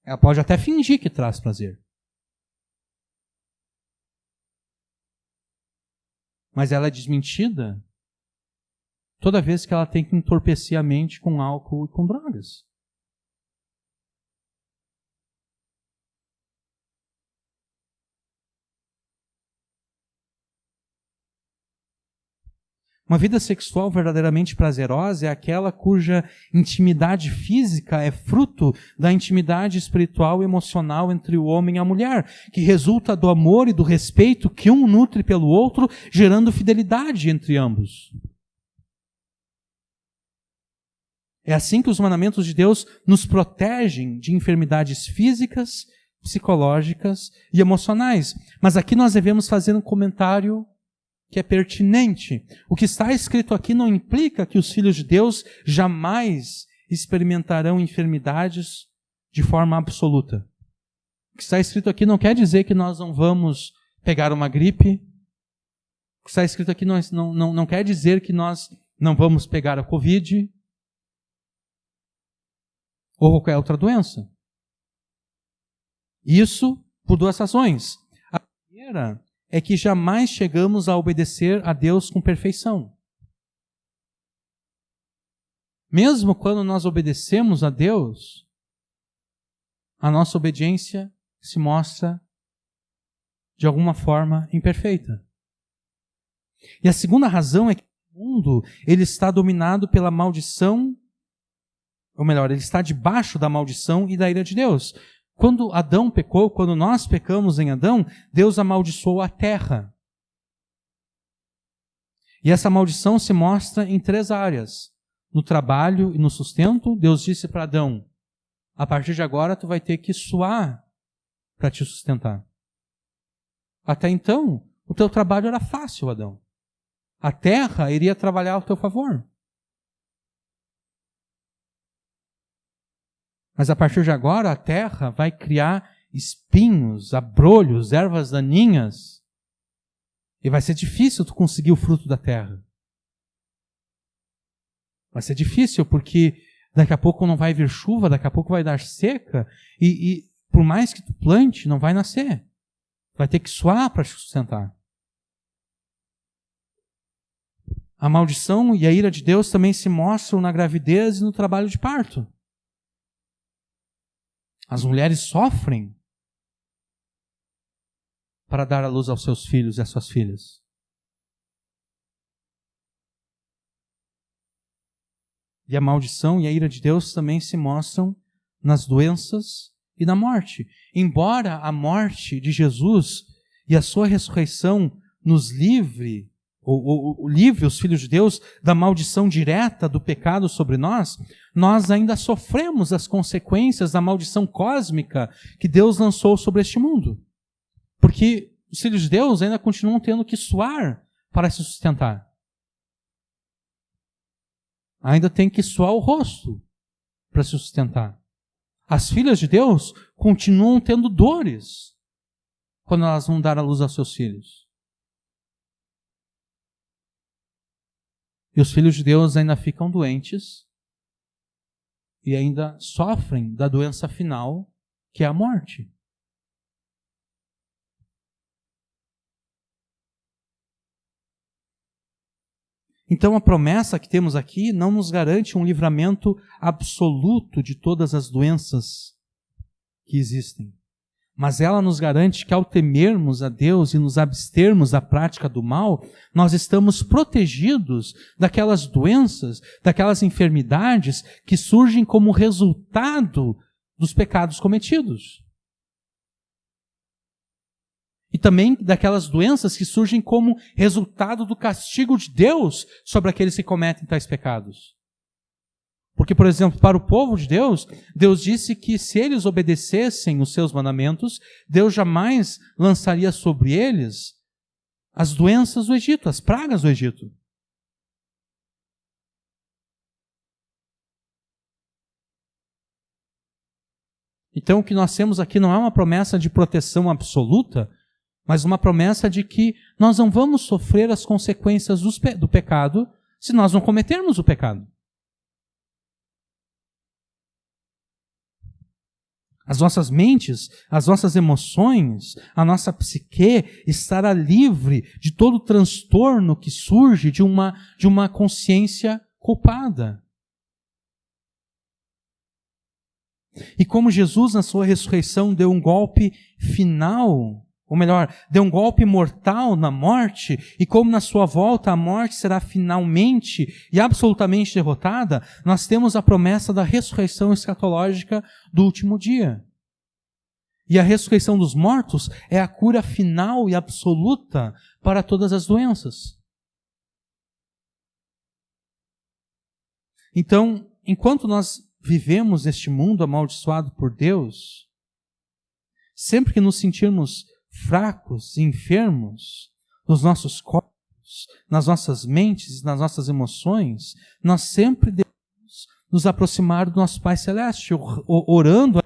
Ela pode até fingir que traz prazer. Mas ela é desmentida toda vez que ela tem que entorpecer a mente com álcool e com drogas. Uma vida sexual verdadeiramente prazerosa é aquela cuja intimidade física é fruto da intimidade espiritual e emocional entre o homem e a mulher, que resulta do amor e do respeito que um nutre pelo outro, gerando fidelidade entre ambos. É assim que os mandamentos de Deus nos protegem de enfermidades físicas, psicológicas e emocionais. Mas aqui nós devemos fazer um comentário que é pertinente. O que está escrito aqui não implica que os filhos de Deus jamais experimentarão enfermidades de forma absoluta. O que está escrito aqui não quer dizer que nós não vamos pegar uma gripe. O que está escrito aqui não quer dizer que nós não vamos pegar a Covid ou qualquer outra doença. Isso por duas razões. A primeira é que jamais chegamos a obedecer a Deus com perfeição. Mesmo quando nós obedecemos a Deus, a nossa obediência se mostra de alguma forma imperfeita. E a segunda razão é que o mundo ele está dominado pela maldição, ou melhor, ele está debaixo da maldição e da ira de Deus. Quando Adão pecou, quando nós pecamos em Adão, Deus amaldiçoou a terra. E essa maldição se mostra em 3 áreas. No trabalho e no sustento, Deus disse para Adão, a partir de agora tu vai ter que suar para te sustentar. Até então, o teu trabalho era fácil, Adão. A terra iria trabalhar ao teu favor. Mas a partir de agora, a terra vai criar espinhos, abrolhos, ervas daninhas. E vai ser difícil tu conseguir o fruto da terra. Vai ser difícil porque daqui a pouco não vai vir chuva, daqui a pouco vai dar seca. E por mais que tu plante, não vai nascer. Vai ter que suar para te sustentar. A maldição e a ira de Deus também se mostram na gravidez e no trabalho de parto. As mulheres sofrem para dar à luz aos seus filhos e às suas filhas. E a maldição e a ira de Deus também se mostram nas doenças e na morte. Embora a morte de Jesus e a sua ressurreição nos livre, ou livre os filhos de Deus da maldição direta do pecado sobre nós, nós ainda sofremos as consequências da maldição cósmica que Deus lançou sobre este mundo. Porque os filhos de Deus ainda continuam tendo que suar para se sustentar. Ainda tem que suar o rosto para se sustentar. As filhas de Deus continuam tendo dores quando elas vão dar à luz aos seus filhos. E os filhos de Deus ainda ficam doentes e ainda sofrem da doença final, que é a morte. Então a promessa que temos aqui não nos garante um livramento absoluto de todas as doenças que existem. Mas ela nos garante que ao temermos a Deus e nos abstermos da prática do mal, nós estamos protegidos daquelas doenças, daquelas enfermidades que surgem como resultado dos pecados cometidos. E também daquelas doenças que surgem como resultado do castigo de Deus sobre aqueles que cometem tais pecados. Porque, por exemplo, para o povo de Deus, Deus disse que se eles obedecessem os seus mandamentos, Deus jamais lançaria sobre eles as doenças do Egito, as pragas do Egito. Então, o que nós temos aqui não é uma promessa de proteção absoluta, mas uma promessa de que nós não vamos sofrer as consequências do pecado se nós não cometermos o pecado. As nossas mentes, as nossas emoções, a nossa psique estará livre de todo o transtorno que surge de uma consciência culpada. E como Jesus, na sua ressurreição, deu um golpe final, ou melhor, deu um golpe mortal na morte, e como na sua volta a morte será finalmente e absolutamente derrotada, nós temos a promessa da ressurreição escatológica do último dia. E a ressurreição dos mortos é a cura final e absoluta para todas as doenças. Então, enquanto nós vivemos neste mundo amaldiçoado por Deus, sempre que nos sentirmos fracos e enfermos nos nossos corpos, nas nossas mentes, nas nossas emoções, nós sempre devemos nos aproximar do nosso Pai Celeste, orando,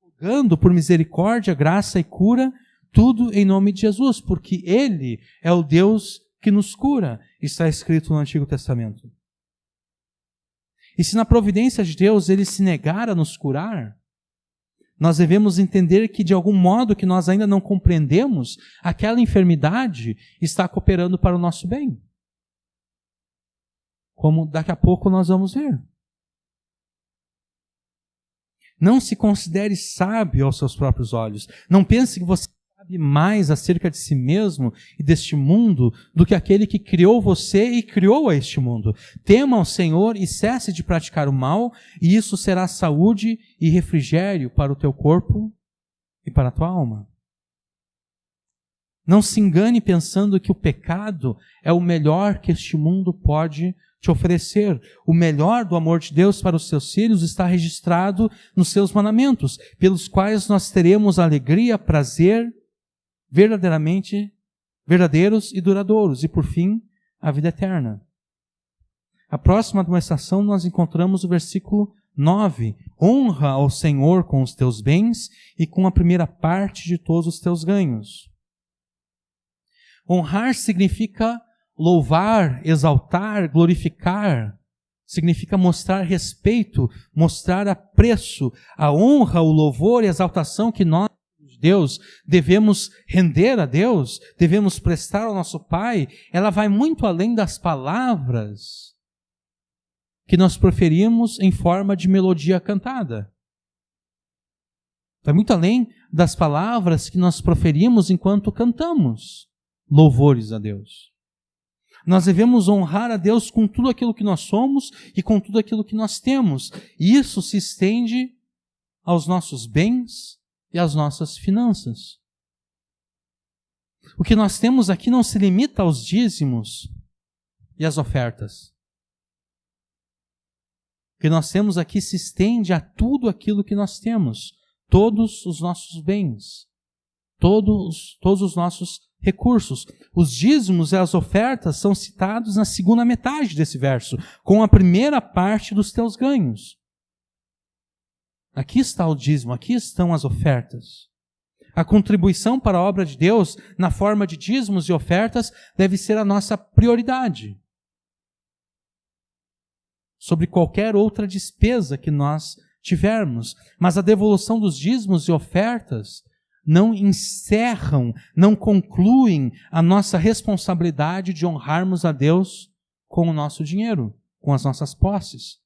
rogando por misericórdia, graça e cura, tudo em nome de Jesus, porque Ele é o Deus que nos cura, está escrito no Antigo Testamento. E se na providência de Deus Ele se negar a nos curar, nós devemos entender que de algum modo que nós ainda não compreendemos, aquela enfermidade está cooperando para o nosso bem. Como daqui a pouco nós vamos ver. Não se considere sábio aos seus próprios olhos. Não pense que você sabe mais acerca de si mesmo e deste mundo do que aquele que criou você e criou a este mundo. Tema ao Senhor e cesse de praticar o mal, e isso será saúde e refrigério para o teu corpo e para a tua alma. Não se engane pensando que o pecado é o melhor que este mundo pode te oferecer. O melhor do amor de Deus para os seus filhos está registrado nos seus mandamentos, pelos quais nós teremos alegria, prazer, verdadeiros e duradouros, e por fim, a vida eterna. A próxima demonstração nós encontramos o versículo 9. Honra ao Senhor com os teus bens e com a primeira parte de todos os teus ganhos. Honrar significa louvar, exaltar, glorificar. Significa mostrar respeito, mostrar apreço. A honra, o louvor e a exaltação que nós, Deus, devemos render a Deus, devemos prestar ao nosso Pai, ela vai muito além das palavras que nós proferimos em forma de melodia cantada. Vai muito além das palavras que nós proferimos enquanto cantamos louvores a Deus. Nós devemos honrar a Deus com tudo aquilo que nós somos e com tudo aquilo que nós temos. E isso se estende aos nossos bens e às nossas finanças. O que nós temos aqui não se limita aos dízimos e às ofertas. O que nós temos aqui se estende a tudo aquilo que nós temos, todos os nossos bens, todos os nossos recursos. Os dízimos e as ofertas são citados na segunda metade desse verso, com a primeira parte dos teus ganhos. Aqui está o dízimo, aqui estão as ofertas. A contribuição para a obra de Deus, na forma de dízimos e ofertas, deve ser a nossa prioridade sobre qualquer outra despesa que nós tivermos. Mas a devolução dos dízimos e ofertas não encerram, não concluem a nossa responsabilidade de honrarmos a Deus com o nosso dinheiro, com as nossas posses.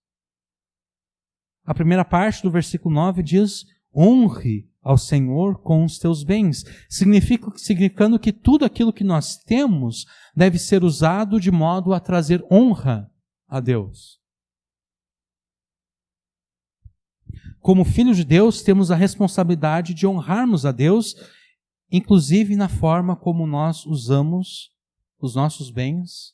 A primeira parte do versículo 9 diz: honre ao Senhor com os teus bens, significando que tudo aquilo que nós temos deve ser usado de modo a trazer honra a Deus. Como filhos de Deus, temos a responsabilidade de honrarmos a Deus, inclusive na forma como nós usamos os nossos bens,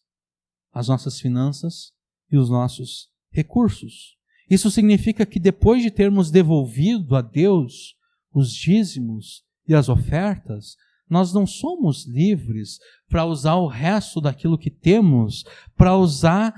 as nossas finanças e os nossos recursos. Isso significa que depois de termos devolvido a Deus os dízimos e as ofertas, nós não somos livres para usar o resto daquilo que temos, para usar...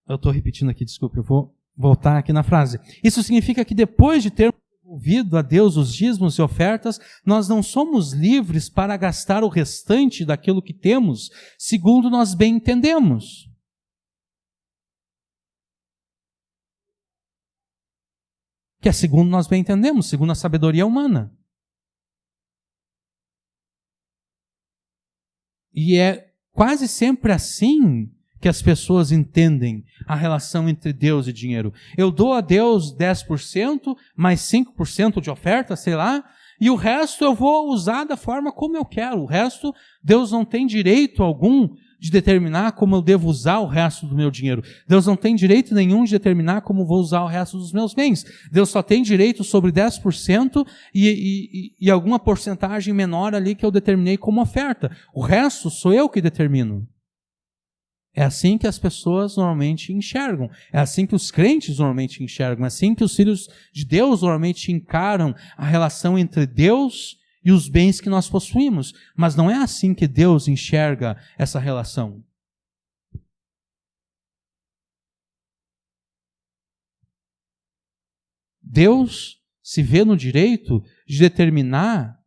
Eu estou repetindo aqui, desculpe, eu vou voltar aqui na frase. Isso significa que depois de termos devolvido a Deus os dízimos e ofertas, nós não somos livres para gastar o restante daquilo que temos, segundo nós bem entendemos. Que é segundo nós bem entendemos, segundo a sabedoria humana. E é quase sempre assim que as pessoas entendem a relação entre Deus e dinheiro. Eu dou a Deus 10%, mais 5% de oferta, sei lá, e o resto eu vou usar da forma como eu quero. O resto, Deus não tem direito algum de determinar como eu devo usar o resto do meu dinheiro. Deus não tem direito nenhum de determinar como vou usar o resto dos meus bens. Deus só tem direito sobre 10% e alguma porcentagem menor ali que eu determinei como oferta. O resto sou eu que determino. É assim que as pessoas normalmente enxergam. É assim que os crentes normalmente enxergam. É assim que os filhos de Deus normalmente encaram a relação entre Deus e os bens que nós possuímos. Mas não é assim que Deus enxerga essa relação. Deus se vê no direito de determinar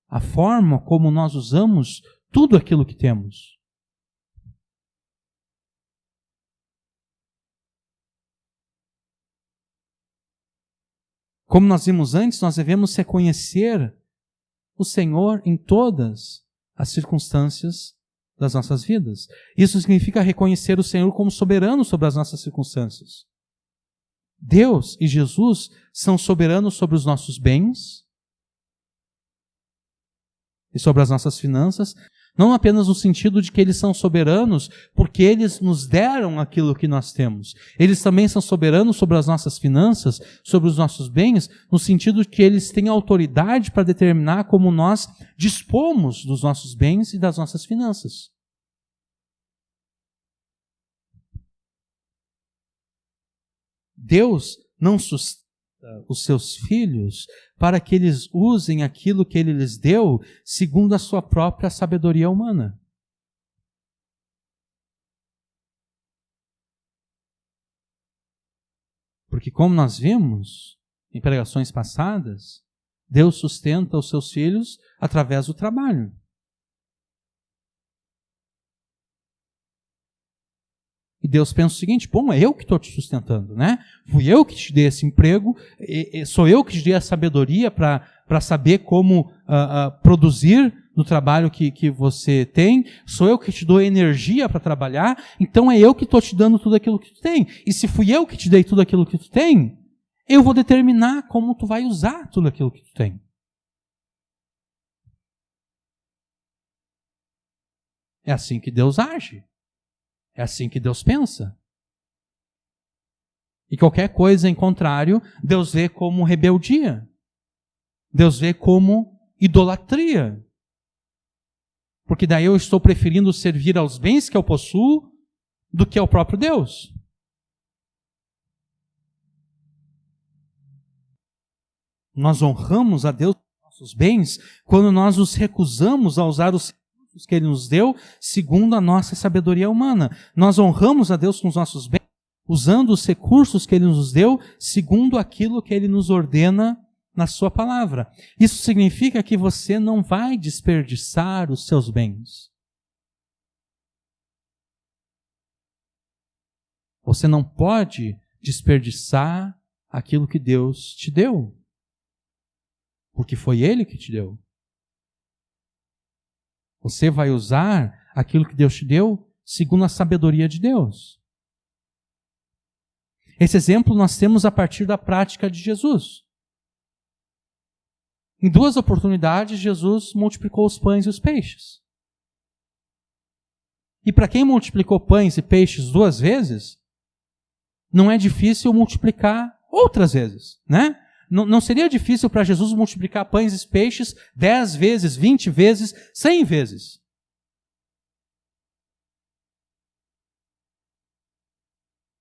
a forma como nós usamos tudo aquilo que temos. Como nós vimos antes, nós devemos reconhecer o Senhor em todas as circunstâncias das nossas vidas. Isso significa reconhecer o Senhor como soberano sobre as nossas circunstâncias. Deus e Jesus são soberanos sobre os nossos bens e sobre as nossas finanças, não apenas no sentido de que eles são soberanos porque eles nos deram aquilo que nós temos. Eles também são soberanos sobre as nossas finanças, sobre os nossos bens, no sentido de que eles têm autoridade para determinar como nós dispomos dos nossos bens e das nossas finanças. Deus não sustenta os seus filhos para que eles usem aquilo que Ele lhes deu segundo a sua própria sabedoria humana. Porque como nós vimos em pregações passadas, Deus sustenta os seus filhos através do trabalho. E Deus pensa o seguinte, bom, é eu que estou te sustentando, né? Fui eu que te dei esse emprego, sou eu que te dei a sabedoria para saber como produzir no trabalho que você tem, sou eu que te dou energia para trabalhar, então é eu que estou te dando tudo aquilo que tu tem. E se fui eu que te dei tudo aquilo que tu tem, eu vou determinar como tu vai usar tudo aquilo que tu tem. É assim que Deus age. É assim que Deus pensa. E qualquer coisa em contrário, Deus vê como rebeldia. Deus vê como idolatria. Porque daí eu estou preferindo servir aos bens que eu possuo do que ao próprio Deus. Nós honramos a Deus com nossos bens quando nós nos recusamos a usar os que Ele nos deu, segundo a nossa sabedoria humana. Nós honramos a Deus com os nossos bens, usando os recursos que Ele nos deu, segundo aquilo que Ele nos ordena na sua palavra. Isso significa que você não vai desperdiçar os seus bens. Você não pode desperdiçar aquilo que Deus te deu, porque foi Ele que te deu. Você vai usar aquilo que Deus te deu segundo a sabedoria de Deus. Esse exemplo nós temos a partir da prática de Jesus. Em 2 oportunidades, Jesus multiplicou os pães e os peixes. E para quem multiplicou pães e peixes 2 vezes, não é difícil multiplicar outras vezes, né? Não seria difícil para Jesus multiplicar pães e peixes 10 vezes, 20 vezes, 100 vezes.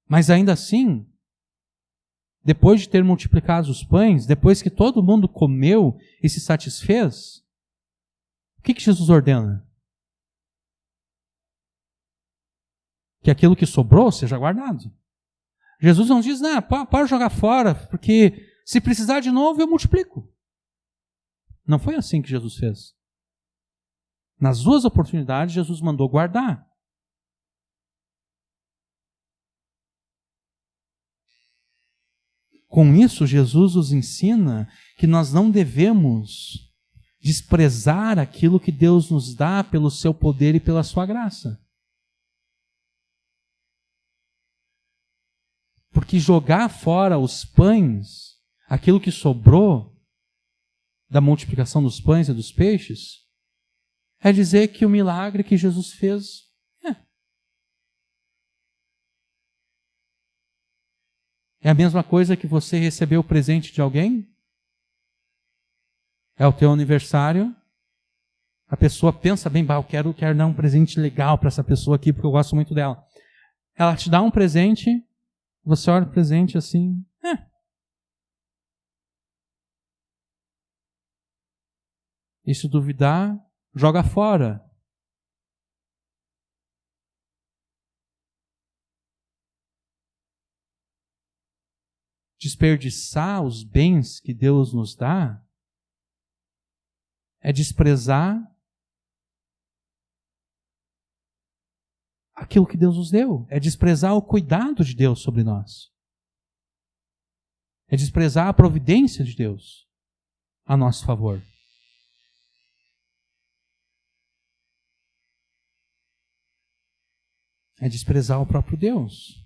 Mas ainda assim, depois de ter multiplicado os pães, depois que todo mundo comeu e se satisfez, o que Jesus ordena? Que aquilo que sobrou seja guardado. Jesus não diz, não, pode jogar fora, porque se precisar de novo eu multiplico. Não foi assim que Jesus fez. Nas 2 oportunidades, Jesus mandou guardar. Com isso, Jesus nos ensina que nós não devemos desprezar aquilo que Deus nos dá pelo seu poder e pela sua graça. Porque jogar fora os pães, aquilo que sobrou da multiplicação dos pães e dos peixes, é dizer que o milagre que Jesus fez é a mesma coisa que você recebeu o presente de alguém? É o teu aniversário. A pessoa pensa bem, eu quero dar um presente legal para essa pessoa aqui, porque eu gosto muito dela. Ela te dá um presente, você olha o presente assim, E se duvidar, joga fora. Desperdiçar os bens que Deus nos dá é desprezar aquilo que Deus nos deu. É desprezar o cuidado de Deus sobre nós. É desprezar a providência de Deus a nosso favor. É desprezar o próprio Deus.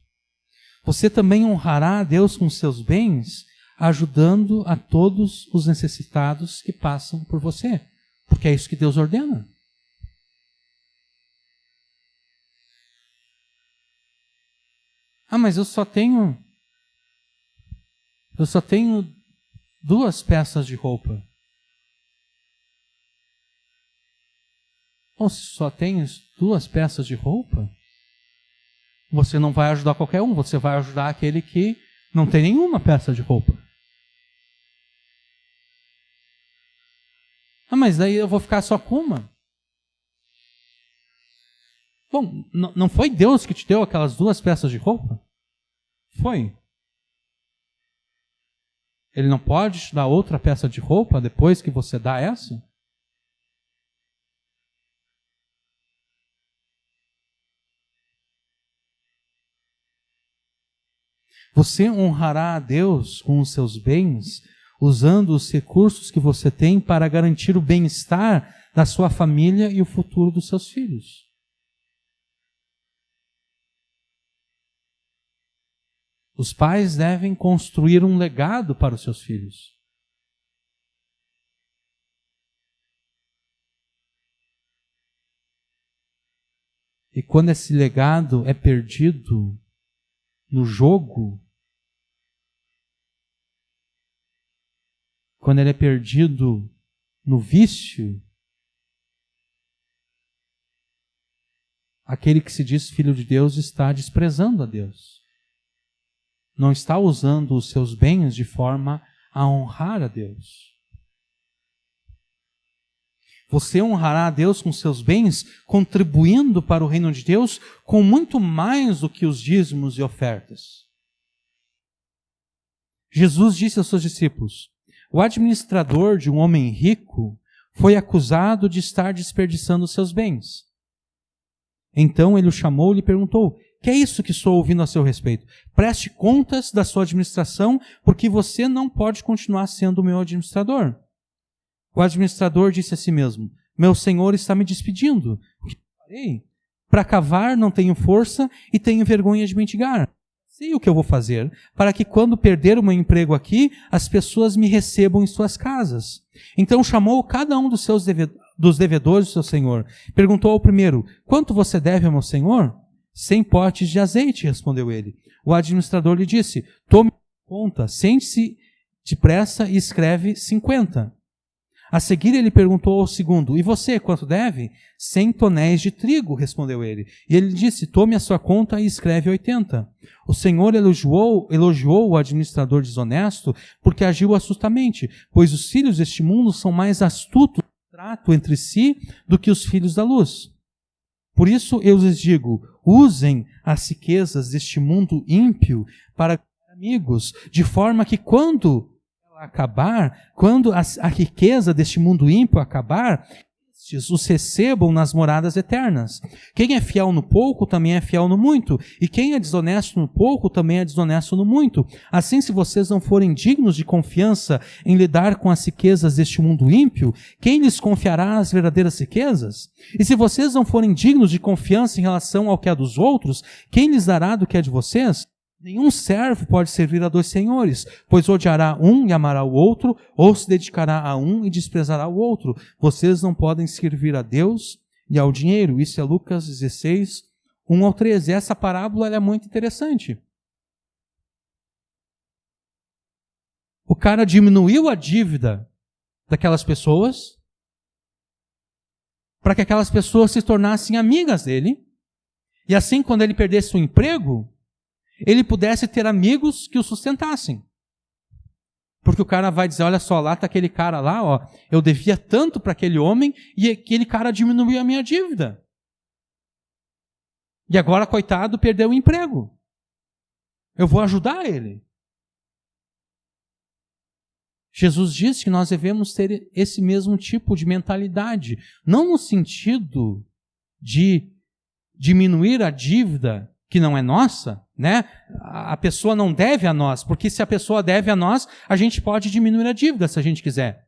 Você também honrará a Deus com seus bens, ajudando a todos os necessitados que passam por você. Porque é isso que Deus ordena. Mas eu só tenho 2 peças de roupa. Ou se só tens 2 peças de roupa, você não vai ajudar qualquer um, você vai ajudar aquele que não tem nenhuma peça de roupa. Mas daí eu vou ficar só com uma. Bom, não foi Deus que te deu aquelas 2 peças de roupa? Foi. Ele não pode te dar outra peça de roupa depois que você dá essa? Você honrará a Deus com os seus bens, usando os recursos que você tem para garantir o bem-estar da sua família e o futuro dos seus filhos. Os pais devem construir um legado para os seus filhos. E quando esse legado é perdido no jogo, quando ele é perdido no vício, aquele que se diz filho de Deus está desprezando a Deus. Não está usando os seus bens de forma a honrar a Deus. Você honrará a Deus com seus bens, contribuindo para o reino de Deus com muito mais do que os dízimos e ofertas. Jesus disse aos seus discípulos: o administrador de um homem rico foi acusado de estar desperdiçando seus bens. Então ele o chamou e lhe perguntou: que é isso que estou ouvindo a seu respeito? Preste contas da sua administração, porque você não pode continuar sendo o meu administrador. O administrador disse a si mesmo: meu senhor está me despedindo. O que farei? Para cavar não tenho força e tenho vergonha de mendigar. sei o que eu vou fazer para que quando perder o meu emprego aqui, as pessoas me recebam em suas casas. Então chamou cada um dos devedores do seu senhor. Perguntou ao primeiro, quanto você deve ao meu senhor? 100 potes de azeite, respondeu ele. O administrador lhe disse, tome conta, sente-se depressa e escreve 50. A seguir ele perguntou ao segundo, e você, quanto deve? 100 tonéis de trigo, respondeu ele. E ele disse, tome a sua conta e escreve 80. O Senhor elogiou o administrador desonesto porque agiu astutamente, pois os filhos deste mundo são mais astutos no trato entre si do que os filhos da luz. Por isso eu lhes digo, usem as riquezas deste mundo ímpio para amigos, de forma que quando a riqueza deste mundo ímpio acabar, estes os recebam nas moradas eternas. Quem é fiel no pouco também é fiel no muito, e quem é desonesto no pouco também é desonesto no muito. Assim, se vocês não forem dignos de confiança em lidar com as riquezas deste mundo ímpio, quem lhes confiará as verdadeiras riquezas? E se vocês não forem dignos de confiança em relação ao que é dos outros, quem lhes dará do que é de vocês? Nenhum servo pode servir a 2 senhores, pois odiará um e amará o outro, ou se dedicará a um e desprezará o outro. Vocês não podem servir a Deus e ao dinheiro. Isso é Lucas 16, 1 ao 13. Essa parábola é muito interessante. O cara diminuiu a dívida daquelas pessoas para que aquelas pessoas se tornassem amigas dele. E assim, quando ele perdesse o emprego, ele pudesse ter amigos que o sustentassem. Porque o cara vai dizer, olha só, lá está aquele cara lá, ó, eu devia tanto para aquele homem e aquele cara diminuiu a minha dívida. E agora, coitado, perdeu o emprego. Eu vou ajudar ele. Jesus disse que nós devemos ter esse mesmo tipo de mentalidade, não no sentido de diminuir a dívida que não é nossa, né? A pessoa não deve a nós, porque se a pessoa deve a nós, a gente pode diminuir a dívida se a gente quiser.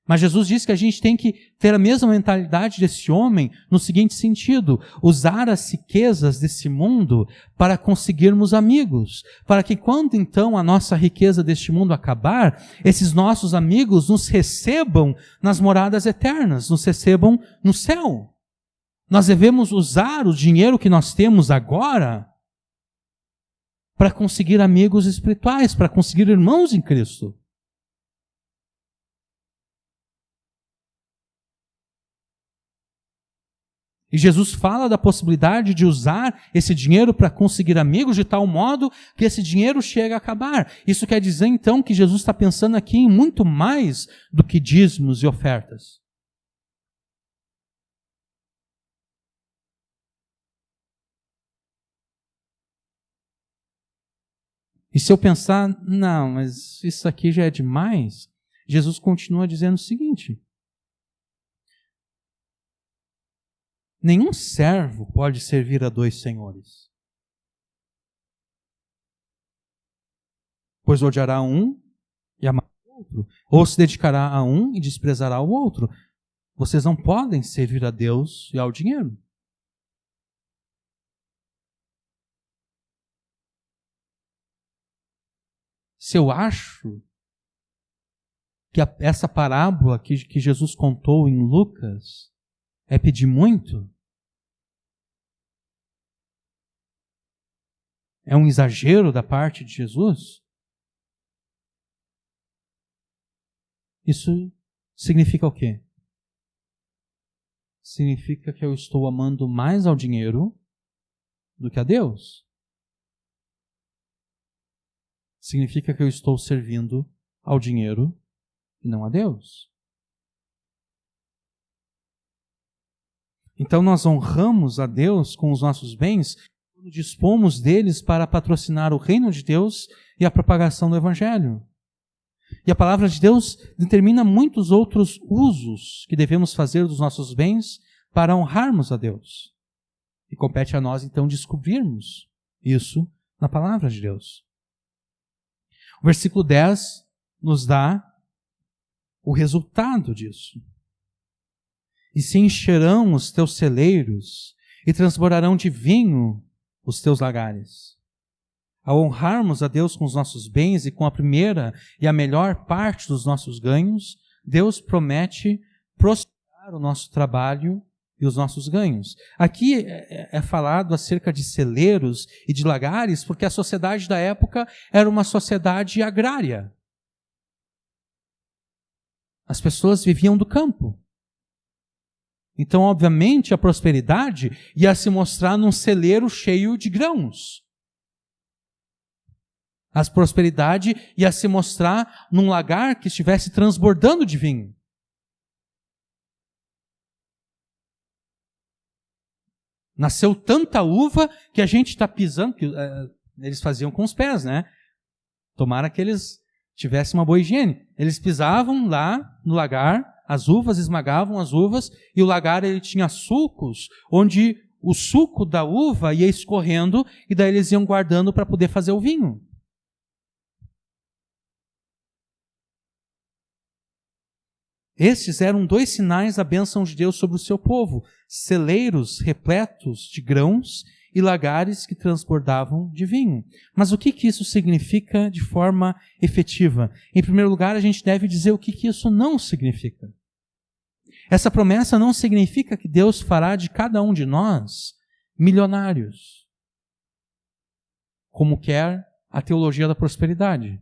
Mas Jesus disse que a gente tem que ter a mesma mentalidade desse homem no seguinte sentido, usar as riquezas desse mundo para conseguirmos amigos, para que quando então a nossa riqueza deste mundo acabar, esses nossos amigos nos recebam nas moradas eternas, nos recebam no céu. Nós devemos usar o dinheiro que nós temos agora para conseguir amigos espirituais, para conseguir irmãos em Cristo. E Jesus fala da possibilidade de usar esse dinheiro para conseguir amigos de tal modo que esse dinheiro chega a acabar. Isso quer dizer então que Jesus está pensando aqui em muito mais do que dízimos e ofertas. E se eu pensar, não, mas isso aqui já é demais, Jesus continua dizendo o seguinte: nenhum servo pode servir a 2 senhores, pois odiará um e amará o outro, ou se dedicará a um e desprezará o outro. Vocês não podem servir a Deus e ao dinheiro. Se eu acho que essa parábola que Jesus contou em Lucas é pedir muito, é um exagero da parte de Jesus, isso significa o quê? Significa que eu estou amando mais ao dinheiro do que a Deus. Significa que eu estou servindo ao dinheiro e não a Deus. Então nós honramos a Deus com os nossos bens quando dispomos deles para patrocinar o reino de Deus e a propagação do Evangelho. E a palavra de Deus determina muitos outros usos que devemos fazer dos nossos bens para honrarmos a Deus. E compete a nós então descobrirmos isso na palavra de Deus. O versículo 10 nos dá o resultado disso. E se encherão os teus celeiros e transbordarão de vinho os teus lagares. Ao honrarmos a Deus com os nossos bens e com a primeira e a melhor parte dos nossos ganhos, Deus promete prosperar o nosso trabalho e os nossos ganhos. Aqui é falado acerca de celeiros e de lagares, porque a sociedade da época era uma sociedade agrária. As pessoas viviam do campo. Então, obviamente, a prosperidade ia se mostrar num celeiro cheio de grãos. A prosperidade ia se mostrar num lagar que estivesse transbordando de vinho. Nasceu tanta uva que a gente está pisando, que eles faziam com os pés, né? Tomara que eles tivessem uma boa higiene. Eles pisavam lá no lagar, as uvas, esmagavam as uvas, e o lagar ele tinha sulcos, onde o suco da uva ia escorrendo, e daí eles iam guardando para poder fazer o vinho. Estes eram 2 sinais da bênção de Deus sobre o seu povo: celeiros repletos de grãos e lagares que transbordavam de vinho. Mas o que isso significa de forma efetiva? Em primeiro lugar, a gente deve dizer o que isso não significa. Essa promessa não significa que Deus fará de cada um de nós milionários, como quer a teologia da prosperidade.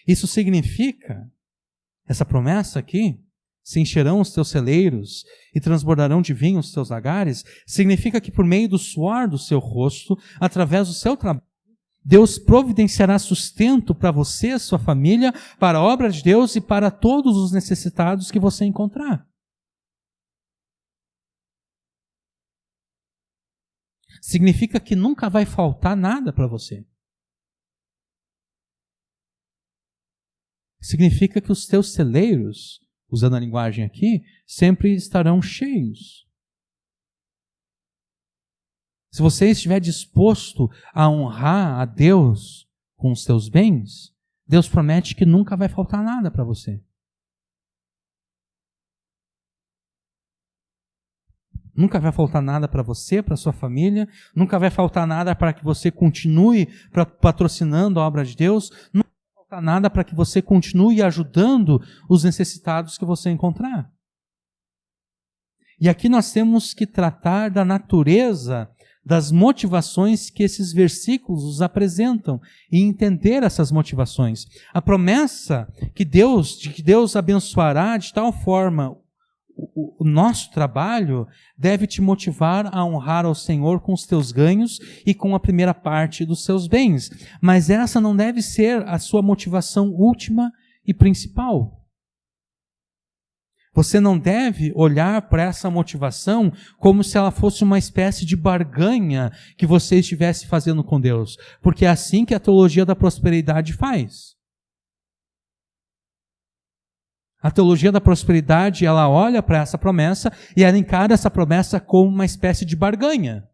Isso significa, essa promessa aqui, se encherão os teus celeiros e transbordarão de vinho os teus lagares, significa que por meio do suor do seu rosto, através do seu trabalho, Deus providenciará sustento para você, sua família, para a obra de Deus e para todos os necessitados que você encontrar. Significa que nunca vai faltar nada para você. Significa que os teus celeiros, usando a linguagem aqui, sempre estarão cheios. Se você estiver disposto a honrar a Deus com os teus bens, Deus promete que nunca vai faltar nada para você. Nunca vai faltar nada para você, para sua família, nunca vai faltar nada para que você continue patrocinando a obra de Deus, nada para que você continue ajudando os necessitados que você encontrar. E aqui nós temos que tratar da natureza das motivações que esses versículos nos apresentam e entender essas motivações. A promessa de que Deus abençoará de tal forma o nosso trabalho deve te motivar a honrar ao Senhor com os teus ganhos e com a primeira parte dos seus bens. Mas essa não deve ser a sua motivação última e principal. Você não deve olhar para essa motivação como se ela fosse uma espécie de barganha que você estivesse fazendo com Deus. Porque é assim que a teologia da prosperidade faz. A teologia da prosperidade, ela olha para essa promessa e ela encara essa promessa como uma espécie de barganha.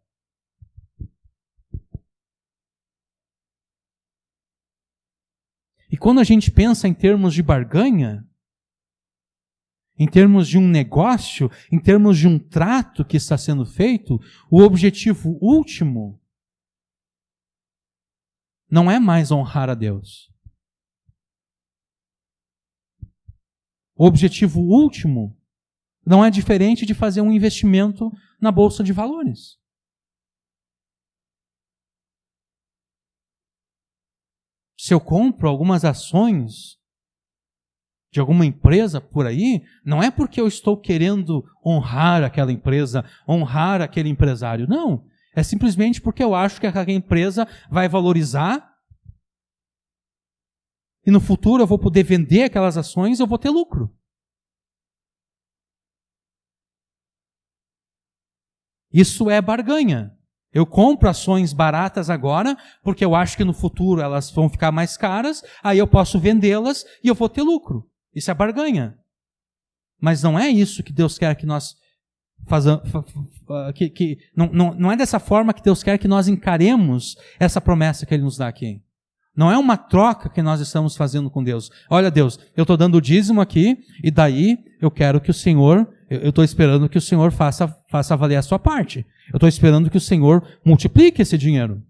E quando a gente pensa em termos de barganha, em termos de um negócio, em termos de um trato que está sendo feito, o objetivo último não é mais honrar a Deus. O objetivo último não é diferente de fazer um investimento na bolsa de valores. Se eu compro algumas ações de alguma empresa por aí, não é porque eu estou querendo honrar aquela empresa, honrar aquele empresário. Não, é simplesmente porque eu acho que aquela empresa vai valorizar e no futuro eu vou poder vender aquelas ações e eu vou ter lucro. Isso é barganha. Eu compro ações baratas agora, porque eu acho que no futuro elas vão ficar mais caras, aí eu posso vendê-las e eu vou ter lucro. Isso é barganha. Mas não é isso que Deus quer que nós façamos. Não é dessa forma que Deus quer que nós encaremos essa promessa que Ele nos dá aqui. Não é uma troca que nós estamos fazendo com Deus. Olha, Deus, eu estou dando o dízimo aqui, e daí eu quero que o Senhor Eu estou esperando que o Senhor faça valer a sua parte. Eu estou esperando que o Senhor multiplique esse dinheiro.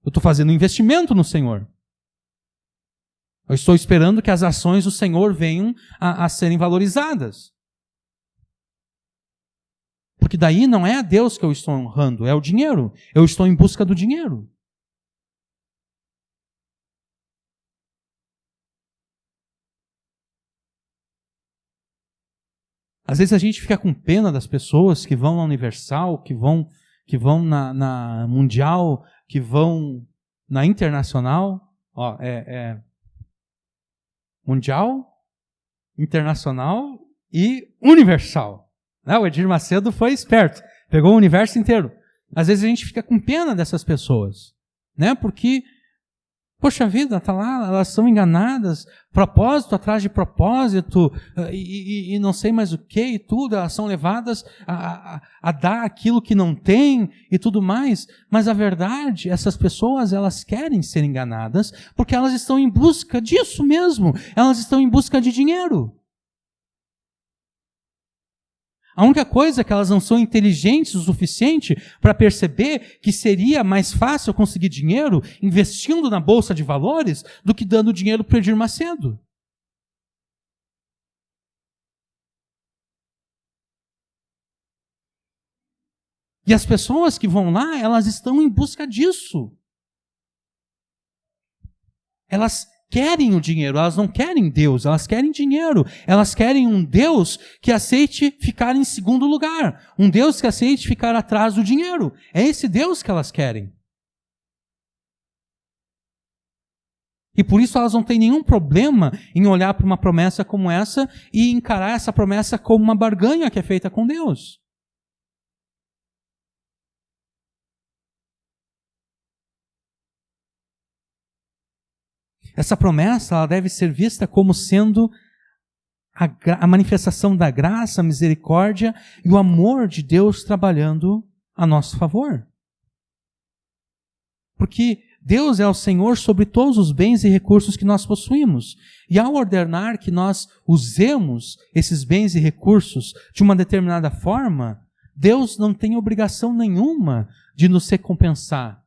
Eu estou fazendo um investimento no Senhor. Eu estou esperando que as ações do Senhor venham a serem valorizadas. Porque daí não é a Deus que eu estou honrando, é o dinheiro. Eu estou em busca do dinheiro. Às vezes a gente fica com pena das pessoas que vão na Universal, que vão na Mundial, que vão na Internacional. Ó, Mundial, Internacional e Universal. O Edir Macedo foi esperto, pegou o universo inteiro. Às vezes a gente fica com pena dessas pessoas, né? Porque, poxa vida, tá lá, elas são enganadas, propósito atrás de propósito, e não sei mais o que, e tudo, elas são levadas a dar aquilo que não tem, e tudo mais. Mas a verdade, essas pessoas, elas querem ser enganadas, porque elas estão em busca disso mesmo, elas estão em busca de dinheiro. A única coisa é que elas não são inteligentes o suficiente para perceber que seria mais fácil conseguir dinheiro investindo na Bolsa de Valores do que dando dinheiro para o Edir Macedo. E as pessoas que vão lá, elas estão em busca disso. Elas querem o dinheiro, elas não querem Deus, elas querem dinheiro. Elas querem um Deus que aceite ficar em segundo lugar. Um Deus que aceite ficar atrás do dinheiro. É esse Deus que elas querem. E por isso elas não têm nenhum problema em olhar para uma promessa como essa e encarar essa promessa como uma barganha que é feita com Deus. Essa promessa ela deve ser vista como sendo a manifestação da graça, a misericórdia e o amor de Deus trabalhando a nosso favor. Porque Deus é o Senhor sobre todos os bens e recursos que nós possuímos. E ao ordenar que nós usemos esses bens e recursos de uma determinada forma, Deus não tem obrigação nenhuma de nos recompensar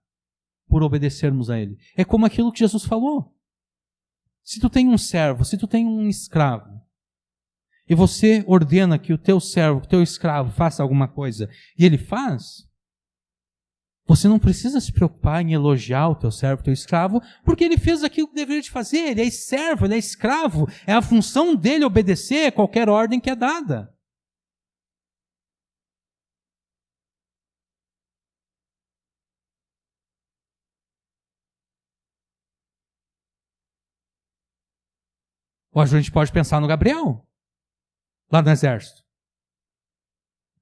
por obedecermos a Ele. É como aquilo que Jesus falou. Se tu tem um servo, se tu tem um escravo, e você ordena que o teu servo, que o teu escravo faça alguma coisa, e ele faz, você não precisa se preocupar em elogiar o teu servo, o teu escravo, porque ele fez aquilo que deveria de fazer, ele é servo, ele é escravo, é a função dele obedecer a qualquer ordem que é dada. Ou a gente pode pensar no Gabriel, lá no exército.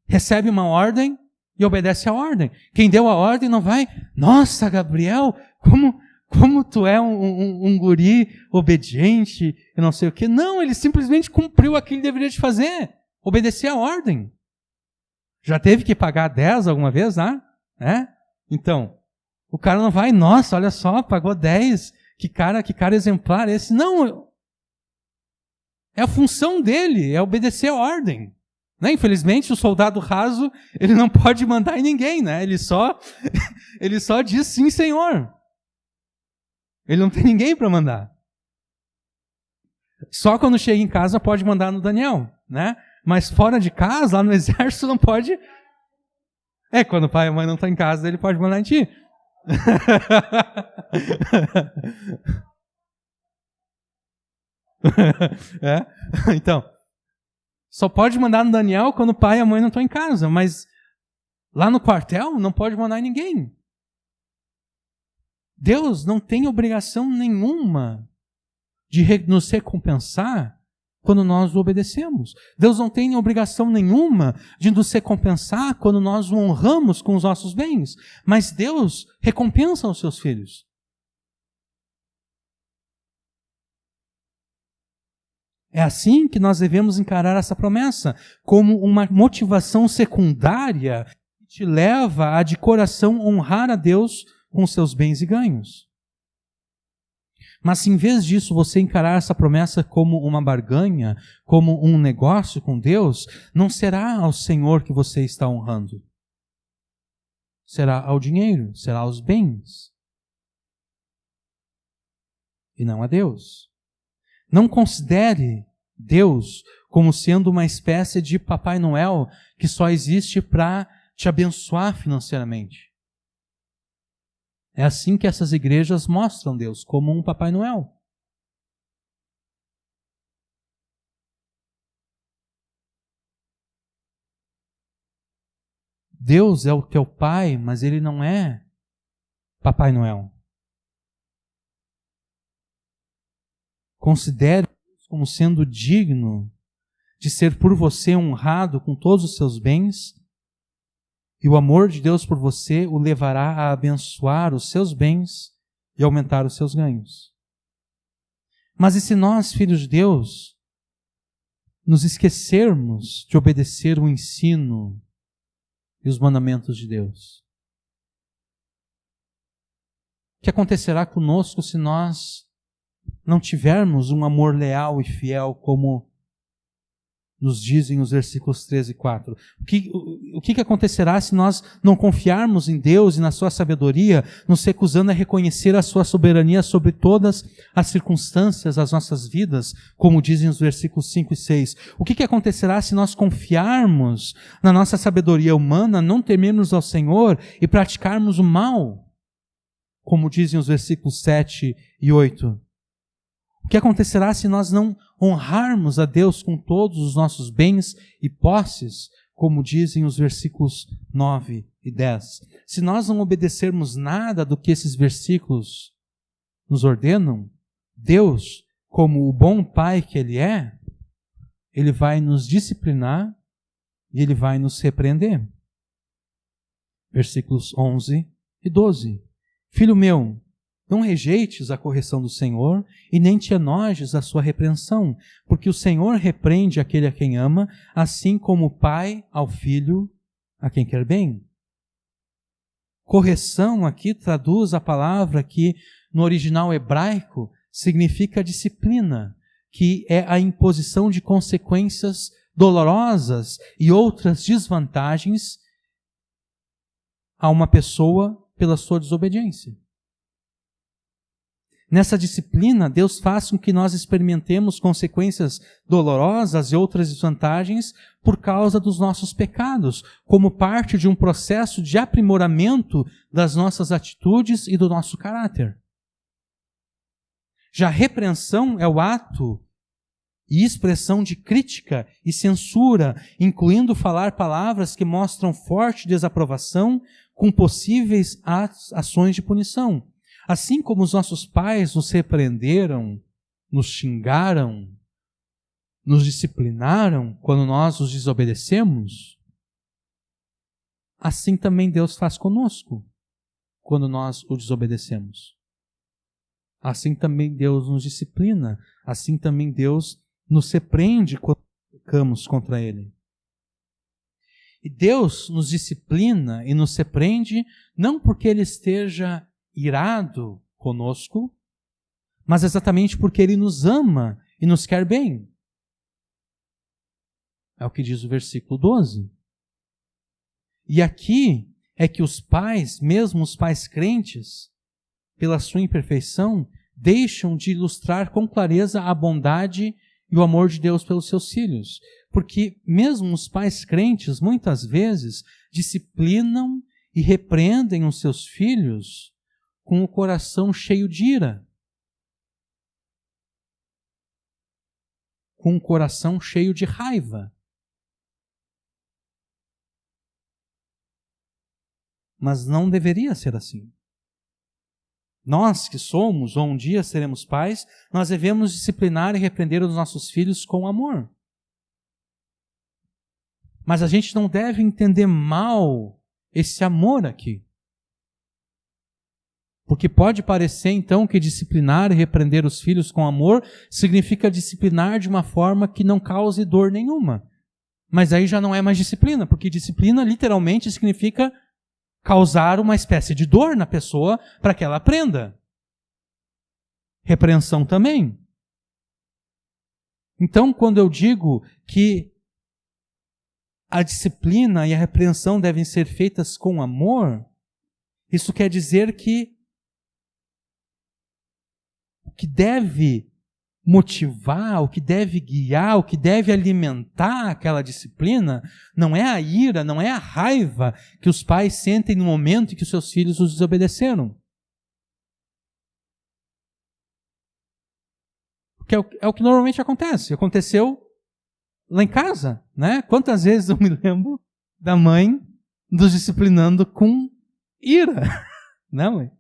Recebe uma ordem e obedece a ordem. Quem deu a ordem não vai, nossa, Gabriel, como tu é um guri obediente e não sei o quê. Não, ele simplesmente cumpriu aquilo que deveria de fazer, obedecer a ordem. Já teve que pagar 10 alguma vez, né? Então, o cara não vai, nossa, olha só, pagou 10, que cara exemplar esse. Não, é a função dele, é obedecer a ordem. Né? Infelizmente, o soldado raso, ele não pode mandar em ninguém, né? Ele só diz sim, Senhor. Ele não tem ninguém para mandar. Só quando chega em casa pode mandar no Daniel, né? Mas fora de casa, lá no exército, não pode. Quando o pai e a mãe não estão em casa, ele pode mandar em ti. Então, só pode mandar no Daniel quando o pai e a mãe não estão em casa, mas lá no quartel não pode mandar em ninguém. Deus não tem obrigação nenhuma de nos recompensar quando nós o obedecemos. Deus não tem obrigação nenhuma de nos recompensar quando nós o honramos com os nossos bens, mas Deus recompensa os seus filhos. É assim que nós devemos encarar essa promessa, como uma motivação secundária que te leva a de coração honrar a Deus com seus bens e ganhos. Mas se em vez disso você encarar essa promessa como uma barganha, como um negócio com Deus, não será ao Senhor que você está honrando. Será ao dinheiro, será aos bens. E não a Deus. Não considere Deus como sendo uma espécie de Papai Noel que só existe para te abençoar financeiramente. É assim que essas igrejas mostram Deus, como um Papai Noel. Deus é o teu pai, mas ele não é Papai Noel. Considere Deus como sendo digno de ser por você honrado com todos os seus bens, e o amor de Deus por você o levará a abençoar os seus bens e aumentar os seus ganhos. Mas e se nós, filhos de Deus, nos esquecermos de obedecer o ensino e os mandamentos de Deus? O que acontecerá conosco se nós não tivermos um amor leal e fiel, como nos dizem os versículos 13 e 4. O que acontecerá se nós não confiarmos em Deus e na sua sabedoria, nos recusando a reconhecer a sua soberania sobre todas as circunstâncias das nossas vidas, como dizem os versículos 5 e 6? O que acontecerá se nós confiarmos na nossa sabedoria humana, não temermos ao Senhor e praticarmos o mal, como dizem os versículos 7 e 8? O que acontecerá se nós não honrarmos a Deus com todos os nossos bens e posses, como dizem os versículos 9 e 10? Se nós não obedecermos nada do que esses versículos nos ordenam, Deus, como o bom Pai que Ele é, Ele vai nos disciplinar e Ele vai nos repreender. Versículos 11 e 12. Filho meu, não rejeites a correção do Senhor e nem te enojes a sua repreensão, porque o Senhor repreende aquele a quem ama, assim como o pai ao filho a quem quer bem. Correção aqui traduz a palavra que no original hebraico significa disciplina, que é a imposição de consequências dolorosas e outras desvantagens a uma pessoa pela sua desobediência. Nessa disciplina, Deus faz com que nós experimentemos consequências dolorosas e outras desvantagens por causa dos nossos pecados, como parte de um processo de aprimoramento das nossas atitudes e do nosso caráter. Já a repreensão é o ato e expressão de crítica e censura, incluindo falar palavras que mostram forte desaprovação com possíveis ações de punição. Assim como os nossos pais nos repreenderam, nos xingaram, nos disciplinaram quando nós os desobedecemos, assim também Deus faz conosco quando nós o desobedecemos. Assim também Deus nos disciplina, assim também Deus nos repreende quando pecamos contra Ele. E Deus nos disciplina e nos repreende não porque Ele esteja irado conosco, mas exatamente porque Ele nos ama e nos quer bem. É o que diz o versículo 12. E aqui é que os pais, mesmo os pais crentes, pela sua imperfeição, deixam de ilustrar com clareza a bondade e o amor de Deus pelos seus filhos. Porque mesmo os pais crentes, muitas vezes, disciplinam e repreendem os seus filhos com o coração cheio de ira, com o coração cheio de raiva. Mas não deveria ser assim. Nós que somos, ou um dia seremos pais, nós devemos disciplinar e repreender os nossos filhos com amor. Mas a gente não deve entender mal esse amor aqui. Porque pode parecer, então, que disciplinar e repreender os filhos com amor significa disciplinar de uma forma que não cause dor nenhuma. Mas aí já não é mais disciplina, porque disciplina literalmente significa causar uma espécie de dor na pessoa para que ela aprenda. repreensão também. Então, quando eu digo que a disciplina e a repreensão devem ser feitas com amor, isso quer dizer que o que deve motivar, o que deve guiar, o que deve alimentar aquela disciplina, não é a ira, não é a raiva que os pais sentem no momento em que os seus filhos os desobedeceram. Porque é o que normalmente acontece. Aconteceu lá em casa, né? Quantas vezes eu me lembro da mãe nos disciplinando com ira, né, mãe?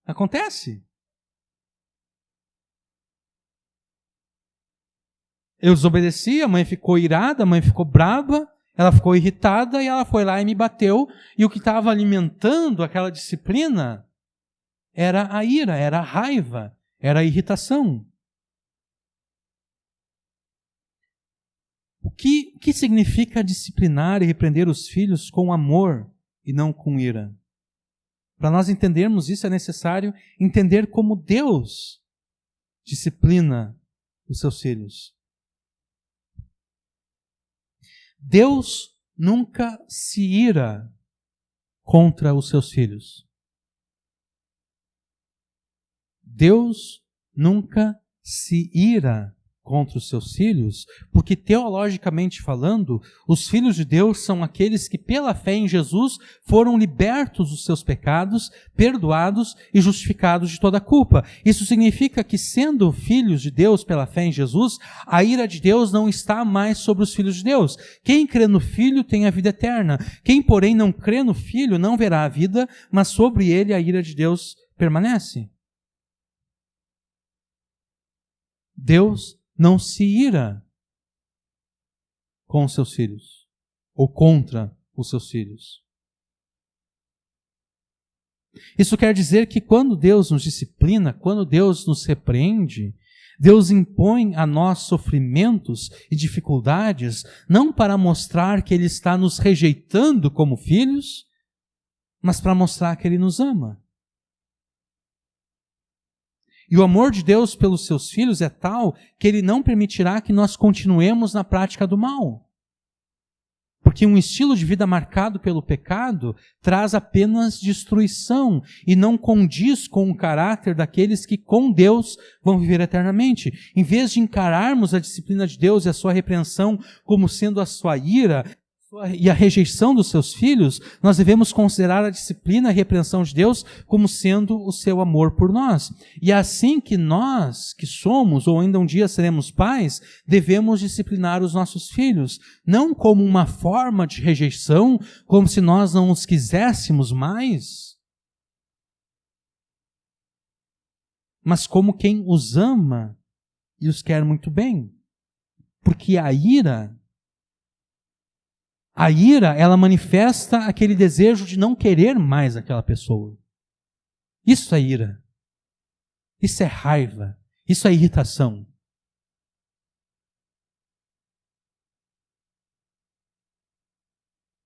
Acontece. Eu desobedeci, a mãe ficou irada, a mãe ficou brava, ela ficou irritada e ela foi lá e me bateu. E o que estava alimentando aquela disciplina era a ira, era a raiva, era a irritação. O que significa disciplinar e repreender os filhos com amor e não com ira? Para nós entendermos isso, é necessário entender como Deus disciplina os seus filhos. Deus nunca se ira contra os seus filhos. Deus nunca se ira contra os seus filhos, porque teologicamente falando, os filhos de Deus são aqueles que pela fé em Jesus foram libertos dos seus pecados, perdoados e justificados de toda culpa. Isso significa que, sendo filhos de Deus pela fé em Jesus, a ira de Deus não está mais sobre os filhos de Deus. Quem crê no Filho tem a vida eterna. Quem, porém, não crê no Filho não verá a vida, mas sobre ele a ira de Deus permanece. Deus não se ira com os seus filhos, ou contra os seus filhos. Isso quer dizer que quando Deus nos disciplina, quando Deus nos repreende, Deus impõe a nós sofrimentos e dificuldades, não para mostrar que Ele está nos rejeitando como filhos, mas para mostrar que Ele nos ama. E o amor de Deus pelos seus filhos é tal que Ele não permitirá que nós continuemos na prática do mal. Porque um estilo de vida marcado pelo pecado traz apenas destruição e não condiz com o caráter daqueles que com Deus vão viver eternamente. Em vez de encararmos a disciplina de Deus e a sua repreensão como sendo a sua ira e a rejeição dos seus filhos, nós devemos considerar a disciplina e a repreensão de Deus como sendo o seu amor por nós. E é assim que nós, que somos, ou ainda um dia seremos pais, devemos disciplinar os nossos filhos, não como uma forma de rejeição, como se nós não os quiséssemos mais, mas como quem os ama e os quer muito bem. Porque a ira, ela manifesta aquele desejo de não querer mais aquela pessoa. Isso é ira. Isso é raiva. Isso é irritação.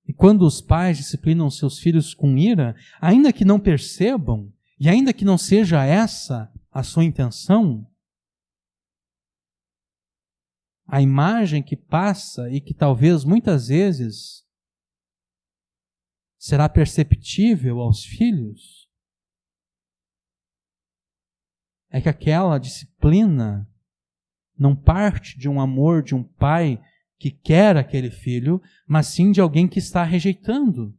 E quando os pais disciplinam seus filhos com ira, ainda que não percebam, e ainda que não seja essa a sua intenção, a imagem que passa e que talvez muitas vezes será perceptível aos filhos é que aquela disciplina não parte de um amor de um pai que quer aquele filho, mas sim de alguém que está rejeitando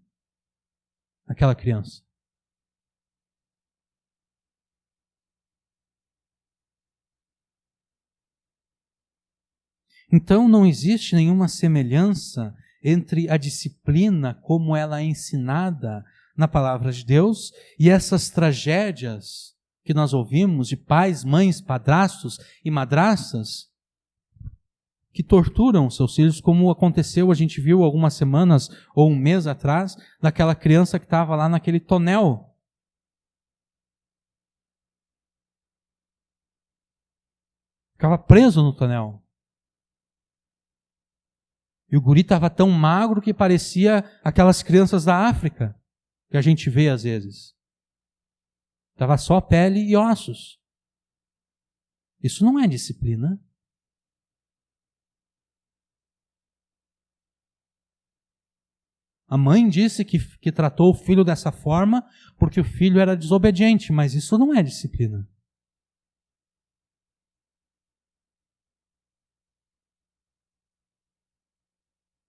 aquela criança. Então não existe nenhuma semelhança entre a disciplina como ela é ensinada na palavra de Deus e essas tragédias que nós ouvimos de pais, mães, padrastos e madrastas que torturam seus filhos, como aconteceu, a gente viu algumas semanas ou um mês atrás, daquela criança que estava lá naquele tonel. Ficava preso no tonel. E o guri estava tão magro que parecia aquelas crianças da África, que a gente vê às vezes. Estava só pele e ossos. Isso não é disciplina. A mãe disse que tratou o filho dessa forma porque o filho era desobediente, mas isso não é disciplina.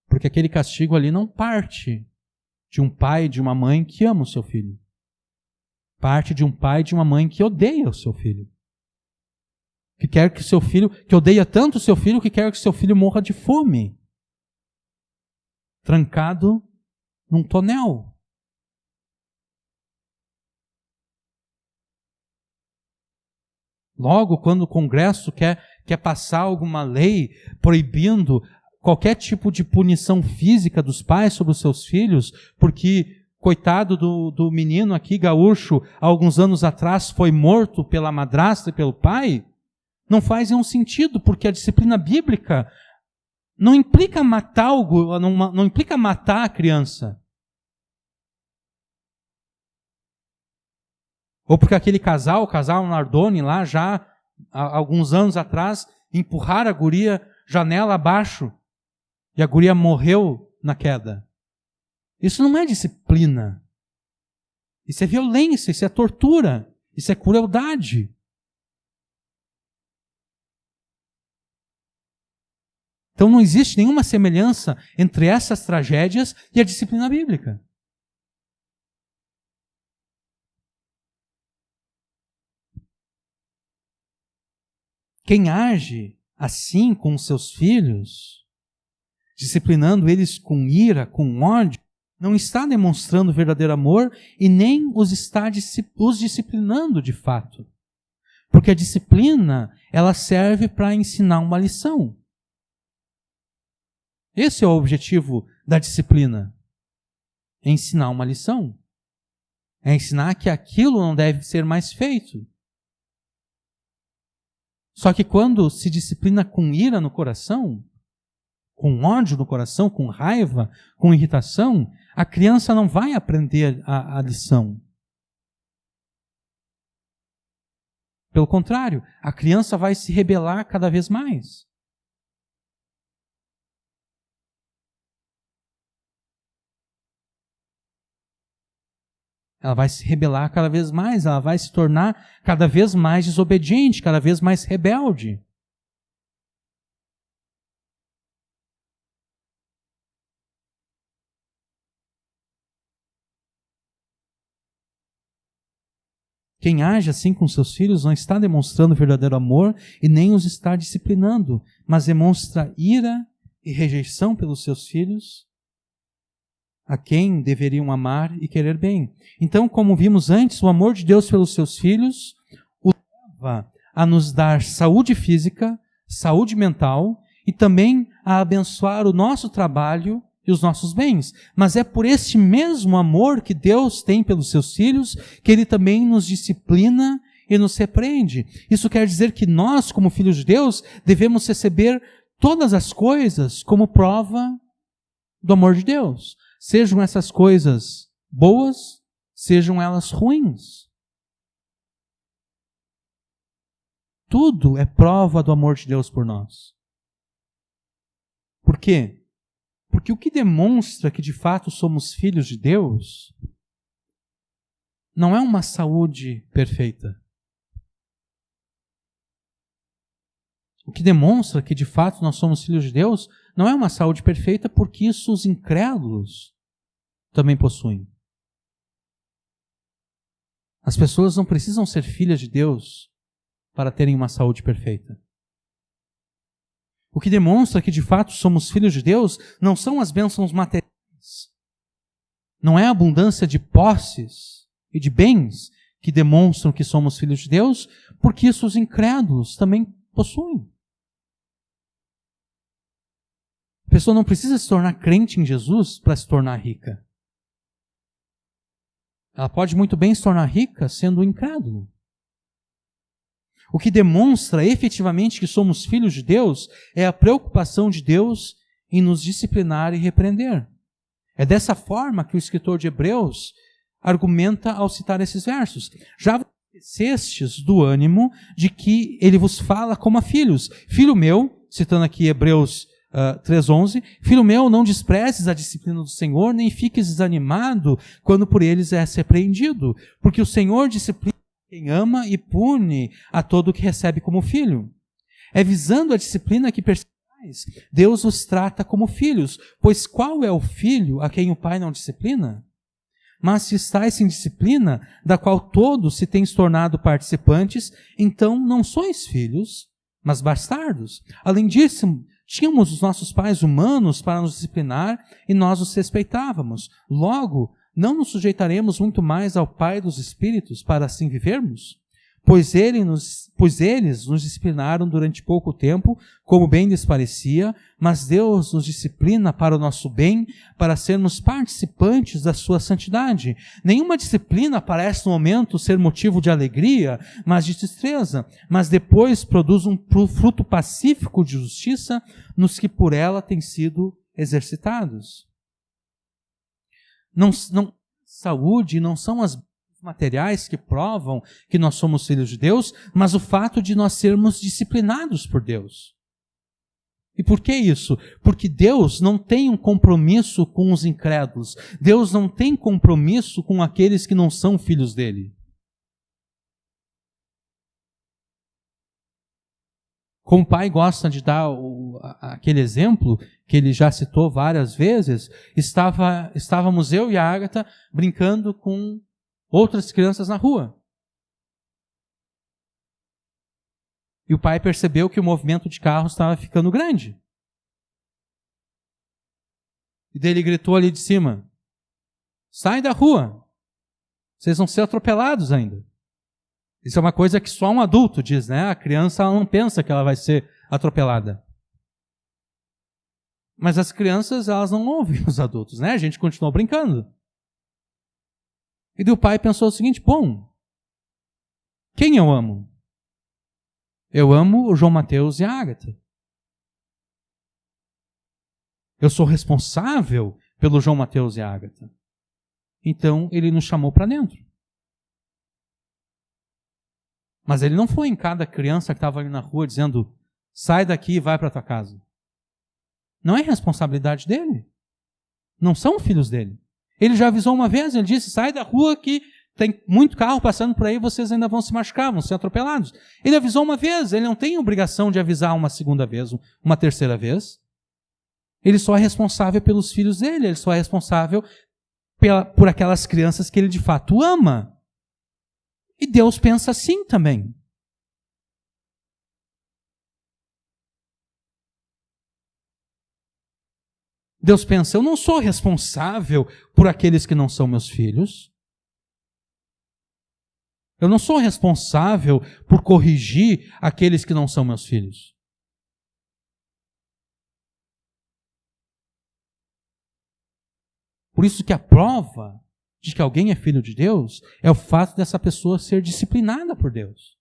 Porque aquele castigo ali não parte de um pai e de uma mãe que ama o seu filho. Parte de um pai e de uma mãe que odeia o seu filho. Que quer que seu filho, que odeia tanto o seu filho, que quer que seu filho morra de fome. Trancado num tonel. Logo, quando o Congresso quer passar alguma lei proibindo qualquer tipo de punição física dos pais sobre os seus filhos, porque, coitado do menino aqui, gaúcho, há alguns anos atrás foi morto pela madrasta e pelo pai, não faz nenhum sentido, porque a disciplina bíblica não implica matar algo, não implica matar a criança. Ou porque aquele casal, o casal Nardoni, lá já há alguns anos atrás, empurraram a guria janela abaixo e a guria morreu na queda. Isso não é disciplina. Isso é violência, isso é tortura, isso é crueldade. Então não existe nenhuma semelhança entre essas tragédias e a disciplina bíblica. Quem age assim com os seus filhos, disciplinando eles com ira, com ódio, não está demonstrando verdadeiro amor e nem os está os disciplinando de fato. Porque a disciplina, ela serve para ensinar uma lição. Esse é o objetivo da disciplina. É ensinar uma lição. É ensinar que aquilo não deve ser mais feito. Só que quando se disciplina com ira no coração, com ódio no coração, com raiva, com irritação, a criança não vai aprender a lição. Pelo contrário, a criança vai se rebelar cada vez mais. Ela vai se rebelar cada vez mais, ela vai se tornar cada vez mais desobediente, cada vez mais rebelde. Quem age assim com seus filhos não está demonstrando verdadeiro amor e nem os está disciplinando, mas demonstra ira e rejeição pelos seus filhos, a quem deveriam amar e querer bem. Então, como vimos antes, o amor de Deus pelos seus filhos o leva a nos dar saúde física, saúde mental e também a abençoar o nosso trabalho e os nossos bens. Mas é por este mesmo amor que Deus tem pelos seus filhos que Ele também nos disciplina e nos repreende. Isso quer dizer que nós, como filhos de Deus, devemos receber todas as coisas como prova do amor de Deus. Sejam essas coisas boas, sejam elas ruins. Tudo é prova do amor de Deus por nós. Por quê? Porque o que demonstra que de fato somos filhos de Deus não é uma saúde perfeita. O que demonstra que de fato nós somos filhos de Deus não é uma saúde perfeita, porque isso os incrédulos também possuem. As pessoas não precisam ser filhas de Deus para terem uma saúde perfeita. O que demonstra que de fato somos filhos de Deus não são as bênçãos materiais. Não é a abundância de posses e de bens que demonstram que somos filhos de Deus, porque isso os incrédulos também possuem. A pessoa não precisa se tornar crente em Jesus para se tornar rica. Ela pode muito bem se tornar rica sendo incrédulo. O que demonstra efetivamente que somos filhos de Deus é a preocupação de Deus em nos disciplinar e repreender. É dessa forma que o escritor de Hebreus argumenta ao citar esses versos. Já esquecestes do ânimo de que ele vos fala como a filhos. Filho meu, citando aqui Hebreus 3:11, filho meu, não desprezes a disciplina do Senhor, nem fiques desanimado quando por eles és repreendido, porque o Senhor disciplina quem ama e pune a todo o que recebe como filho. É visando a disciplina que perseguis, Deus os trata como filhos, pois qual é o filho a quem o pai não disciplina? Mas se estáis em disciplina, da qual todos se têm tornado participantes, então não sois filhos, mas bastardos. Além disso, tínhamos os nossos pais humanos para nos disciplinar e nós os respeitávamos. Logo, não nos sujeitaremos muito mais ao Pai dos Espíritos para assim vivermos? Pois eles nos disciplinaram durante pouco tempo, como bem lhes parecia, mas Deus nos disciplina para o nosso bem, para sermos participantes da sua santidade. Nenhuma disciplina parece no momento ser motivo de alegria, mas de tristeza, mas depois produz um fruto pacífico de justiça nos que por ela têm sido exercitados. Saúde não são as materiais que provam que nós somos filhos de Deus, mas o fato de nós sermos disciplinados por Deus. E por que isso? Porque Deus não tem um compromisso com os incrédulos. Deus não tem compromisso com aqueles que não são filhos dele. Como o pai gosta de dar aquele exemplo, que ele já citou várias vezes, estávamos eu e a Ágata brincando com outras crianças na rua. E o pai percebeu que o movimento de carros estava ficando grande. E daí ele gritou ali de cima: sai da rua, vocês vão ser atropelados ainda. Isso é uma coisa que só um adulto diz, né? A criança ela não pensa que ela vai ser atropelada. Mas as crianças, elas não ouvem os adultos, né? A gente continuou brincando. E daí o pai pensou o seguinte: bom, quem eu amo? Eu amo o João Mateus e a Ágata. Eu sou responsável pelo João Mateus e a Ágata. Então ele nos chamou para dentro. Mas ele não foi em cada criança que estava ali na rua dizendo: sai daqui e vai para tua casa. Não é responsabilidade dele. Não são filhos dele. Ele já avisou uma vez, ele disse: sai da rua que tem muito carro passando por aí, vocês ainda vão se machucar, vão ser atropelados. Ele avisou uma vez, ele não tem obrigação de avisar uma segunda vez, uma terceira vez. Ele só é responsável pelos filhos dele, ele só é responsável por aquelas crianças que ele de fato ama. E Deus pensa assim também. Deus pensa: eu não sou responsável por aqueles que não são meus filhos. Eu não sou responsável por corrigir aqueles que não são meus filhos. Por isso que a prova de que alguém é filho de Deus é o fato dessa pessoa ser disciplinada por Deus.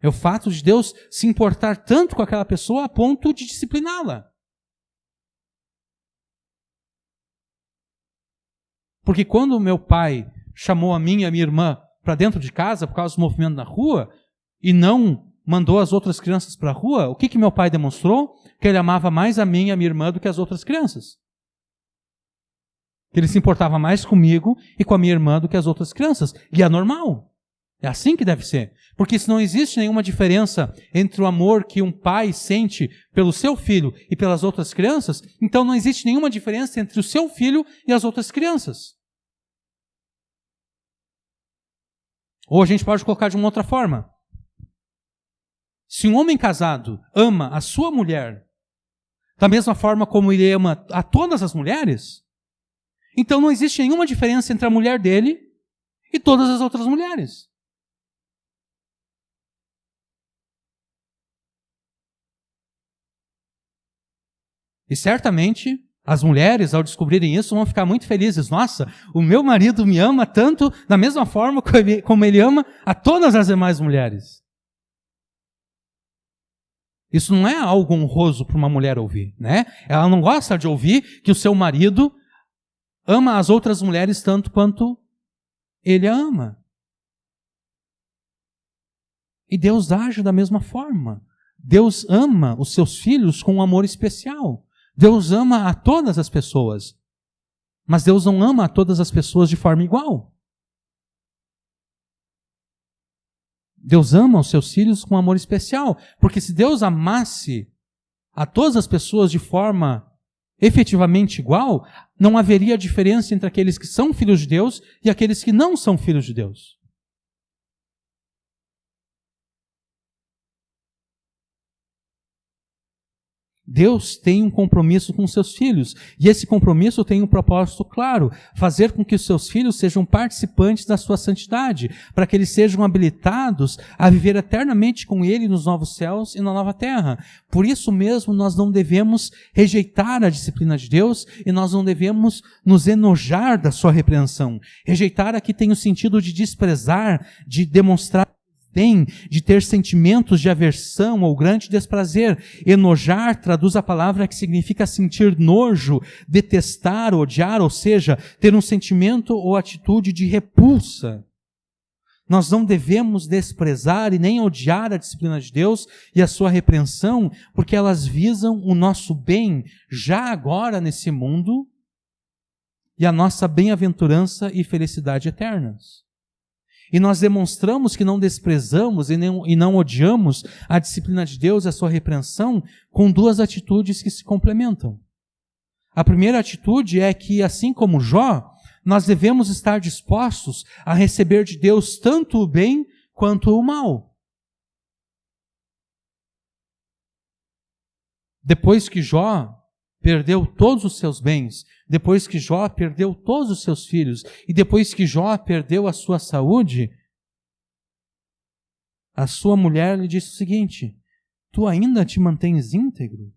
É o fato de Deus se importar tanto com aquela pessoa a ponto de discipliná-la. Porque quando meu pai chamou a mim e a minha irmã para dentro de casa por causa do movimento na rua e não mandou as outras crianças para a rua, o que meu pai demonstrou? Que ele amava mais a mim e a minha irmã do que as outras crianças. Que ele se importava mais comigo e com a minha irmã do que as outras crianças. E é normal. É assim que deve ser. Porque se não existe nenhuma diferença entre o amor que um pai sente pelo seu filho e pelas outras crianças, então não existe nenhuma diferença entre o seu filho e as outras crianças. Ou a gente pode colocar de uma outra forma. Se um homem casado ama a sua mulher da mesma forma como ele ama a todas as mulheres, então não existe nenhuma diferença entre a mulher dele e todas as outras mulheres. E certamente as mulheres, ao descobrirem isso, vão ficar muito felizes. Nossa, o meu marido me ama tanto da mesma forma como ele ama a todas as demais mulheres. Isso não é algo honroso para uma mulher ouvir, né? Ela não gosta de ouvir que o seu marido ama as outras mulheres tanto quanto ele a ama. E Deus age da mesma forma. Deus ama os seus filhos com um amor especial. Deus ama a todas as pessoas. Mas Deus não ama a todas as pessoas de forma igual. Deus ama os seus filhos com um amor especial. Porque se Deus amasse a todas as pessoas de forma efetivamente igual, não haveria diferença entre aqueles que são filhos de Deus e aqueles que não são filhos de Deus. Deus tem um compromisso com seus filhos, e esse compromisso tem um propósito claro: fazer com que os seus filhos sejam participantes da sua santidade, para que eles sejam habilitados a viver eternamente com Ele nos novos céus e na nova terra. Por isso mesmo nós não devemos rejeitar a disciplina de Deus, e nós não devemos nos enojar da sua repreensão. Rejeitar aqui tem o sentido de desprezar, de demonstrar de ter sentimentos de aversão ou grande desprazer. Enojar traduz a palavra que significa sentir nojo, detestar, odiar, ou seja, ter um sentimento ou atitude de repulsa. Nós não devemos desprezar e nem odiar a disciplina de Deus e a sua repreensão, porque elas visam o nosso bem já agora nesse mundo e a nossa bem-aventurança e felicidade eternas. E nós demonstramos que não desprezamos e não odiamos a disciplina de Deus e a sua repreensão com duas atitudes que se complementam. A primeira atitude é que, assim como Jó, nós devemos estar dispostos a receber de Deus tanto o bem quanto o mal. Depois que Jó perdeu todos os seus bens, depois que Jó perdeu todos os seus filhos, e depois que Jó perdeu a sua saúde, a sua mulher lhe disse o seguinte: tu ainda te mantens íntegro?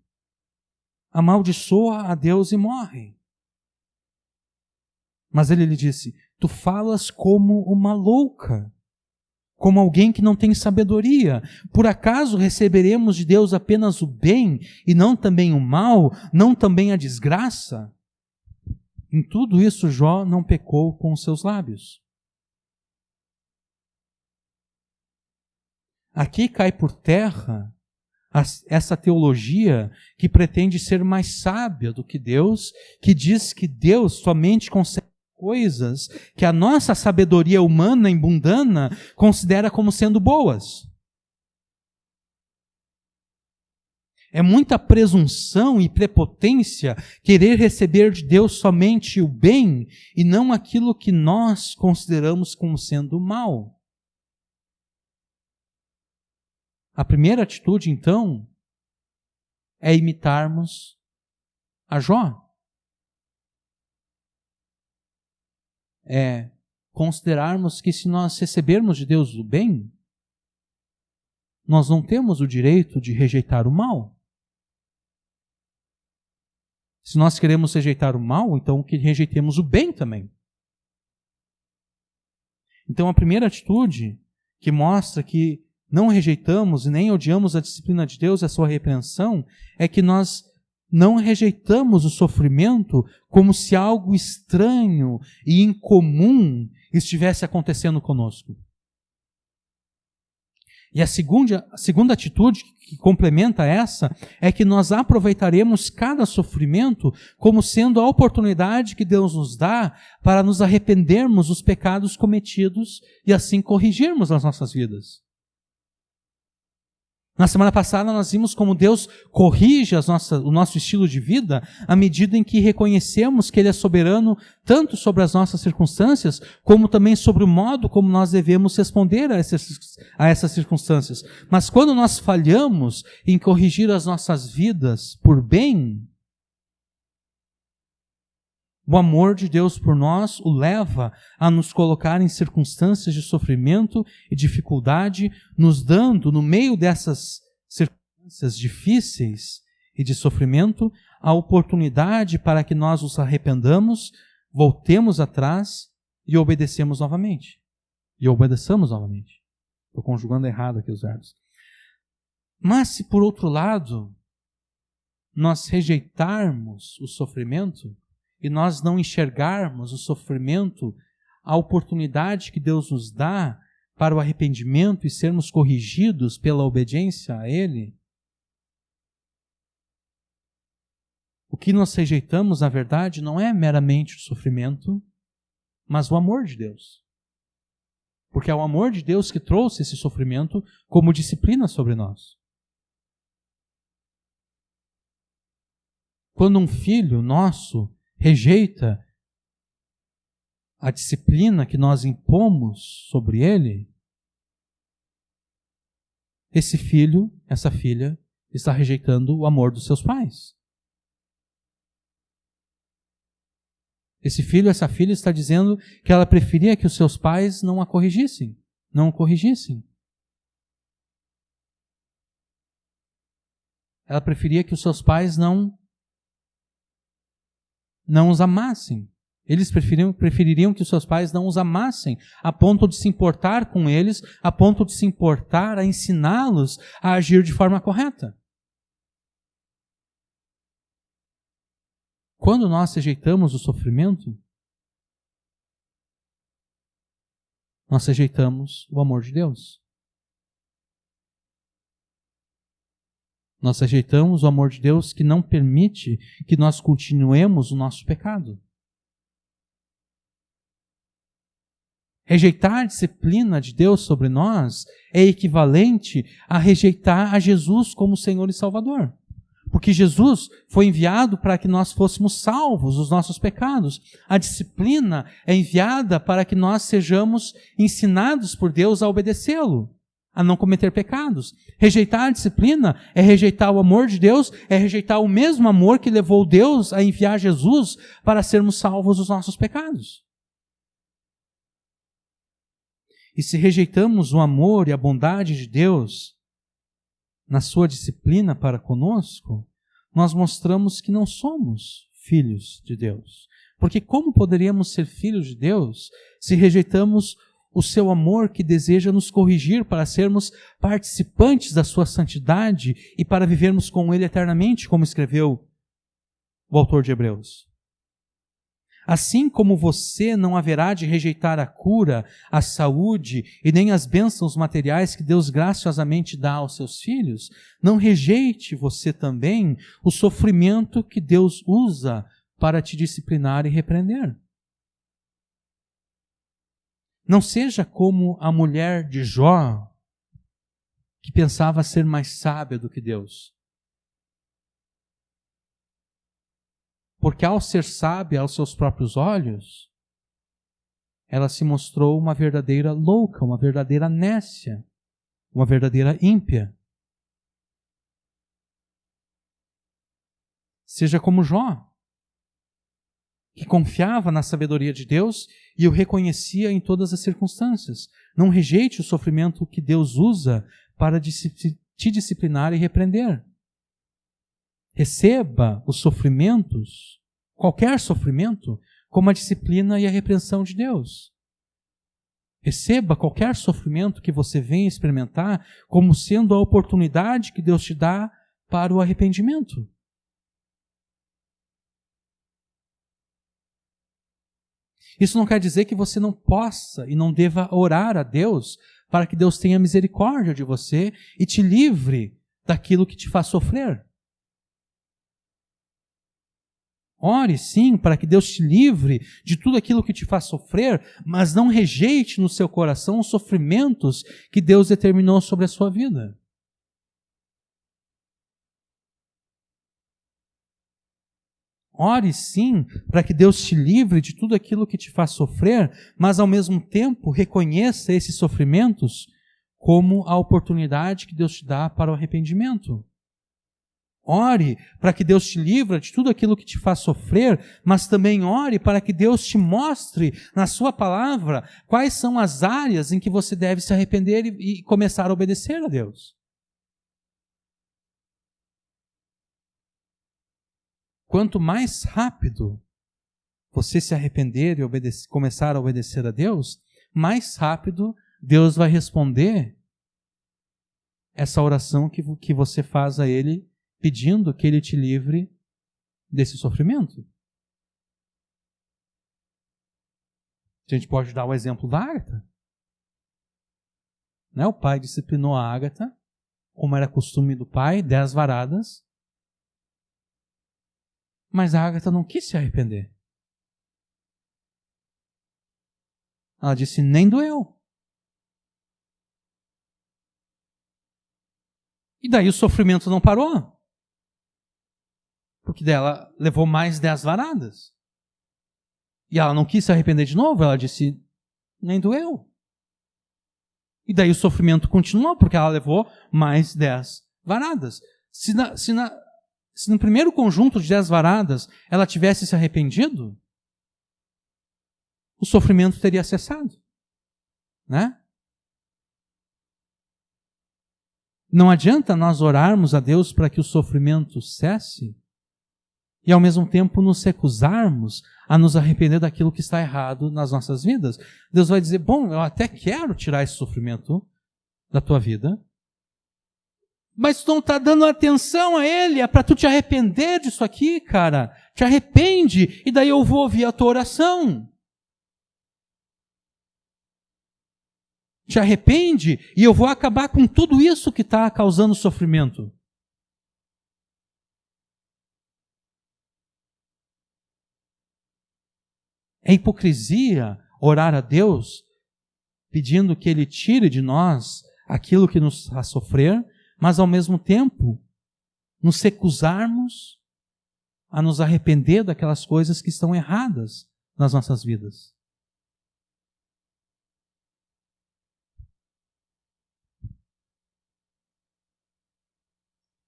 Amaldiçoa a Deus e morre. Mas ele lhe disse: tu falas como uma louca, como alguém que não tem sabedoria. Por acaso receberemos de Deus apenas o bem e não também o mal, não também a desgraça? Em tudo isso Jó não pecou com os seus lábios. Aqui cai por terra essa teologia que pretende ser mais sábia do que Deus, que diz que Deus somente concede coisas que a nossa sabedoria humana e mundana considera como sendo boas. É muita presunção e prepotência querer receber de Deus somente o bem e não aquilo que nós consideramos como sendo mal. A primeira atitude, então, é imitarmos a Jó. É considerarmos que se nós recebermos de Deus o bem, nós não temos o direito de rejeitar o mal. Se nós queremos rejeitar o mal, então que rejeitemos o bem também. Então a primeira atitude que mostra que não rejeitamos e nem odiamos a disciplina de Deus e a sua repreensão é que nós não rejeitamos o sofrimento como se algo estranho e incomum estivesse acontecendo conosco. E a segunda atitude que complementa essa é que nós aproveitaremos cada sofrimento como sendo a oportunidade que Deus nos dá para nos arrependermos dos pecados cometidos e assim corrigirmos as nossas vidas. Na semana passada nós vimos como Deus corrige o nosso estilo de vida à medida em que reconhecemos que Ele é soberano tanto sobre as nossas circunstâncias, como também sobre o modo como nós devemos responder a essas circunstâncias. Mas quando nós falhamos em corrigir as nossas vidas por bem, o amor de Deus por nós o leva a nos colocar em circunstâncias de sofrimento e dificuldade, nos dando, no meio dessas circunstâncias difíceis e de sofrimento, a oportunidade para que nós nos arrependamos, voltemos atrás e obedeçamos novamente. Estou conjugando errado aqui os verbos. Mas se, por outro lado, nós rejeitarmos o sofrimento, e nós não enxergarmos o sofrimento, a oportunidade que Deus nos dá para o arrependimento e sermos corrigidos pela obediência a Ele, o que nós rejeitamos, na verdade, não é meramente o sofrimento, mas o amor de Deus. Porque é o amor de Deus que trouxe esse sofrimento como disciplina sobre nós. Quando um filho nosso rejeita a disciplina que nós impomos sobre ele, esse filho, essa filha, está rejeitando o amor dos seus pais. Esse filho, essa filha está dizendo que ela preferia que os seus pais não a corrigissem, não o corrigissem. Ela preferia que os seus pais não os amassem. Eles prefeririam que os seus pais não os amassem, a ponto de se importar com eles, a ponto de se importar a ensiná-los a agir de forma correta. Quando nós rejeitamos o sofrimento, nós rejeitamos o amor de Deus. Nós rejeitamos o amor de Deus que não permite que nós continuemos o nosso pecado. Rejeitar a disciplina de Deus sobre nós é equivalente a rejeitar a Jesus como Senhor e Salvador. Porque Jesus foi enviado para que nós fôssemos salvos dos nossos pecados. A disciplina é enviada para que nós sejamos ensinados por Deus a obedecê-lo, a não cometer pecados. Rejeitar a disciplina é rejeitar o amor de Deus, é rejeitar o mesmo amor que levou Deus a enviar Jesus para sermos salvos dos nossos pecados. E se rejeitamos o amor e a bondade de Deus na sua disciplina para conosco, nós mostramos que não somos filhos de Deus. Porque como poderíamos ser filhos de Deus se rejeitamos o seu amor que deseja nos corrigir para sermos participantes da sua santidade e para vivermos com Ele eternamente, como escreveu o autor de Hebreus? Assim como você não haverá de rejeitar a cura, a saúde e nem as bênçãos materiais que Deus graciosamente dá aos seus filhos, não rejeite você também o sofrimento que Deus usa para te disciplinar e repreender. Não seja como a mulher de Jó, que pensava ser mais sábia do que Deus. Porque ao ser sábia aos seus próprios olhos, ela se mostrou uma verdadeira louca, uma verdadeira nécia, uma verdadeira ímpia. Seja como Jó, que confiava na sabedoria de Deus e o reconhecia em todas as circunstâncias. Não rejeite o sofrimento que Deus usa para te disciplinar e repreender. Receba os sofrimentos, qualquer sofrimento, como a disciplina e a repreensão de Deus. Receba qualquer sofrimento que você venha experimentar como sendo a oportunidade que Deus te dá para o arrependimento. Isso não quer dizer que você não possa e não deva orar a Deus para que Deus tenha misericórdia de você e te livre daquilo que te faz sofrer. Ore sim para que Deus te livre de tudo aquilo que te faz sofrer, mas não rejeite no seu coração os sofrimentos que Deus determinou sobre a sua vida. Ore sim para que Deus te livre de tudo aquilo que te faz sofrer, mas ao mesmo tempo reconheça esses sofrimentos como a oportunidade que Deus te dá para o arrependimento. Ore para que Deus te livre de tudo aquilo que te faz sofrer, mas também ore para que Deus te mostre na sua palavra quais são as áreas em que você deve se arrepender e começar a obedecer a Deus. Quanto mais rápido você se arrepender e começar a obedecer a Deus, mais rápido Deus vai responder essa oração que você faz a Ele, pedindo que Ele te livre desse sofrimento. A gente pode dar o exemplo da Agatha. né? O pai disciplinou a Ágata, como era costume do pai, 10 varadas. Mas a Ágata não quis se arrepender. Ela disse, nem doeu. E daí o sofrimento não parou. Porque dela levou mais 10 varadas. E ela não quis se arrepender de novo, ela disse, nem doeu. E daí o sofrimento continuou, porque ela levou mais 10 varadas. Se no primeiro conjunto de 10 varadas ela tivesse se arrependido, o sofrimento teria cessado. Né? Não adianta nós orarmos a Deus para que o sofrimento cesse e ao mesmo tempo nos recusarmos a nos arrepender daquilo que está errado nas nossas vidas. Deus vai dizer, bom, eu até quero tirar esse sofrimento da tua vida, mas tu não está dando atenção a ele, é para tu te arrepender disso aqui, cara. Te arrepende, e daí eu vou ouvir a tua oração. Te arrepende, e eu vou acabar com tudo isso que está causando sofrimento. É hipocrisia orar a Deus pedindo que Ele tire de nós aquilo que nos faz sofrer, mas ao mesmo tempo nos recusarmos a nos arrepender daquelas coisas que estão erradas nas nossas vidas.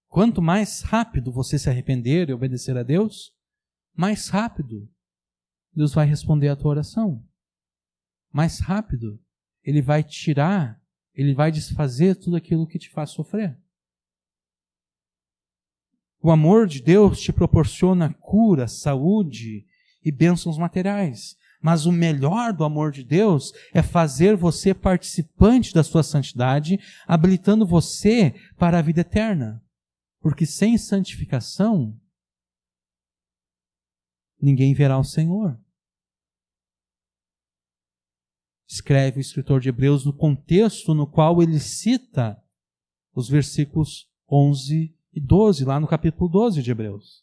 Quanto mais rápido você se arrepender e obedecer a Deus, mais rápido Deus vai responder a tua oração. Mais rápido, Ele vai tirar, Ele vai desfazer tudo aquilo que te faz sofrer. O amor de Deus te proporciona cura, saúde e bênçãos materiais. Mas o melhor do amor de Deus é fazer você participante da sua santidade, habilitando você para a vida eterna. Porque sem santificação, ninguém verá o Senhor. Escreve o escritor de Hebreus no contexto no qual ele cita os versículos 11 e 12, lá no capítulo 12 de Hebreus.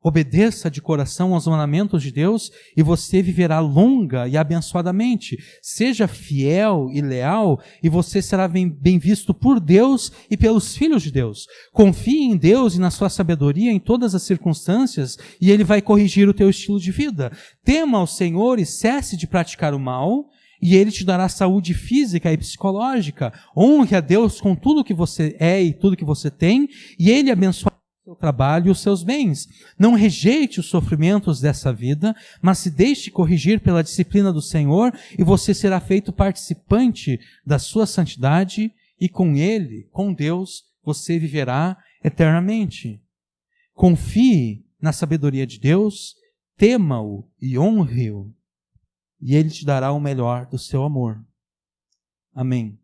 Obedeça de coração aos mandamentos de Deus e você viverá longa e abençoadamente. Seja fiel e leal e você será bem visto por Deus e pelos filhos de Deus. Confie em Deus e na sua sabedoria em todas as circunstâncias e Ele vai corrigir o teu estilo de vida. Tema ao Senhor e cesse de praticar o mal e Ele te dará saúde física e psicológica. Honre a Deus com tudo que você é e tudo que você tem e Ele abençoará o seu trabalho e os seus bens. Não rejeite os sofrimentos dessa vida, mas se deixe corrigir pela disciplina do Senhor e você será feito participante da sua santidade e com Ele, com Deus, você viverá eternamente. Confie na sabedoria de Deus, tema-o e honre-o, e Ele te dará o melhor do seu amor. Amém.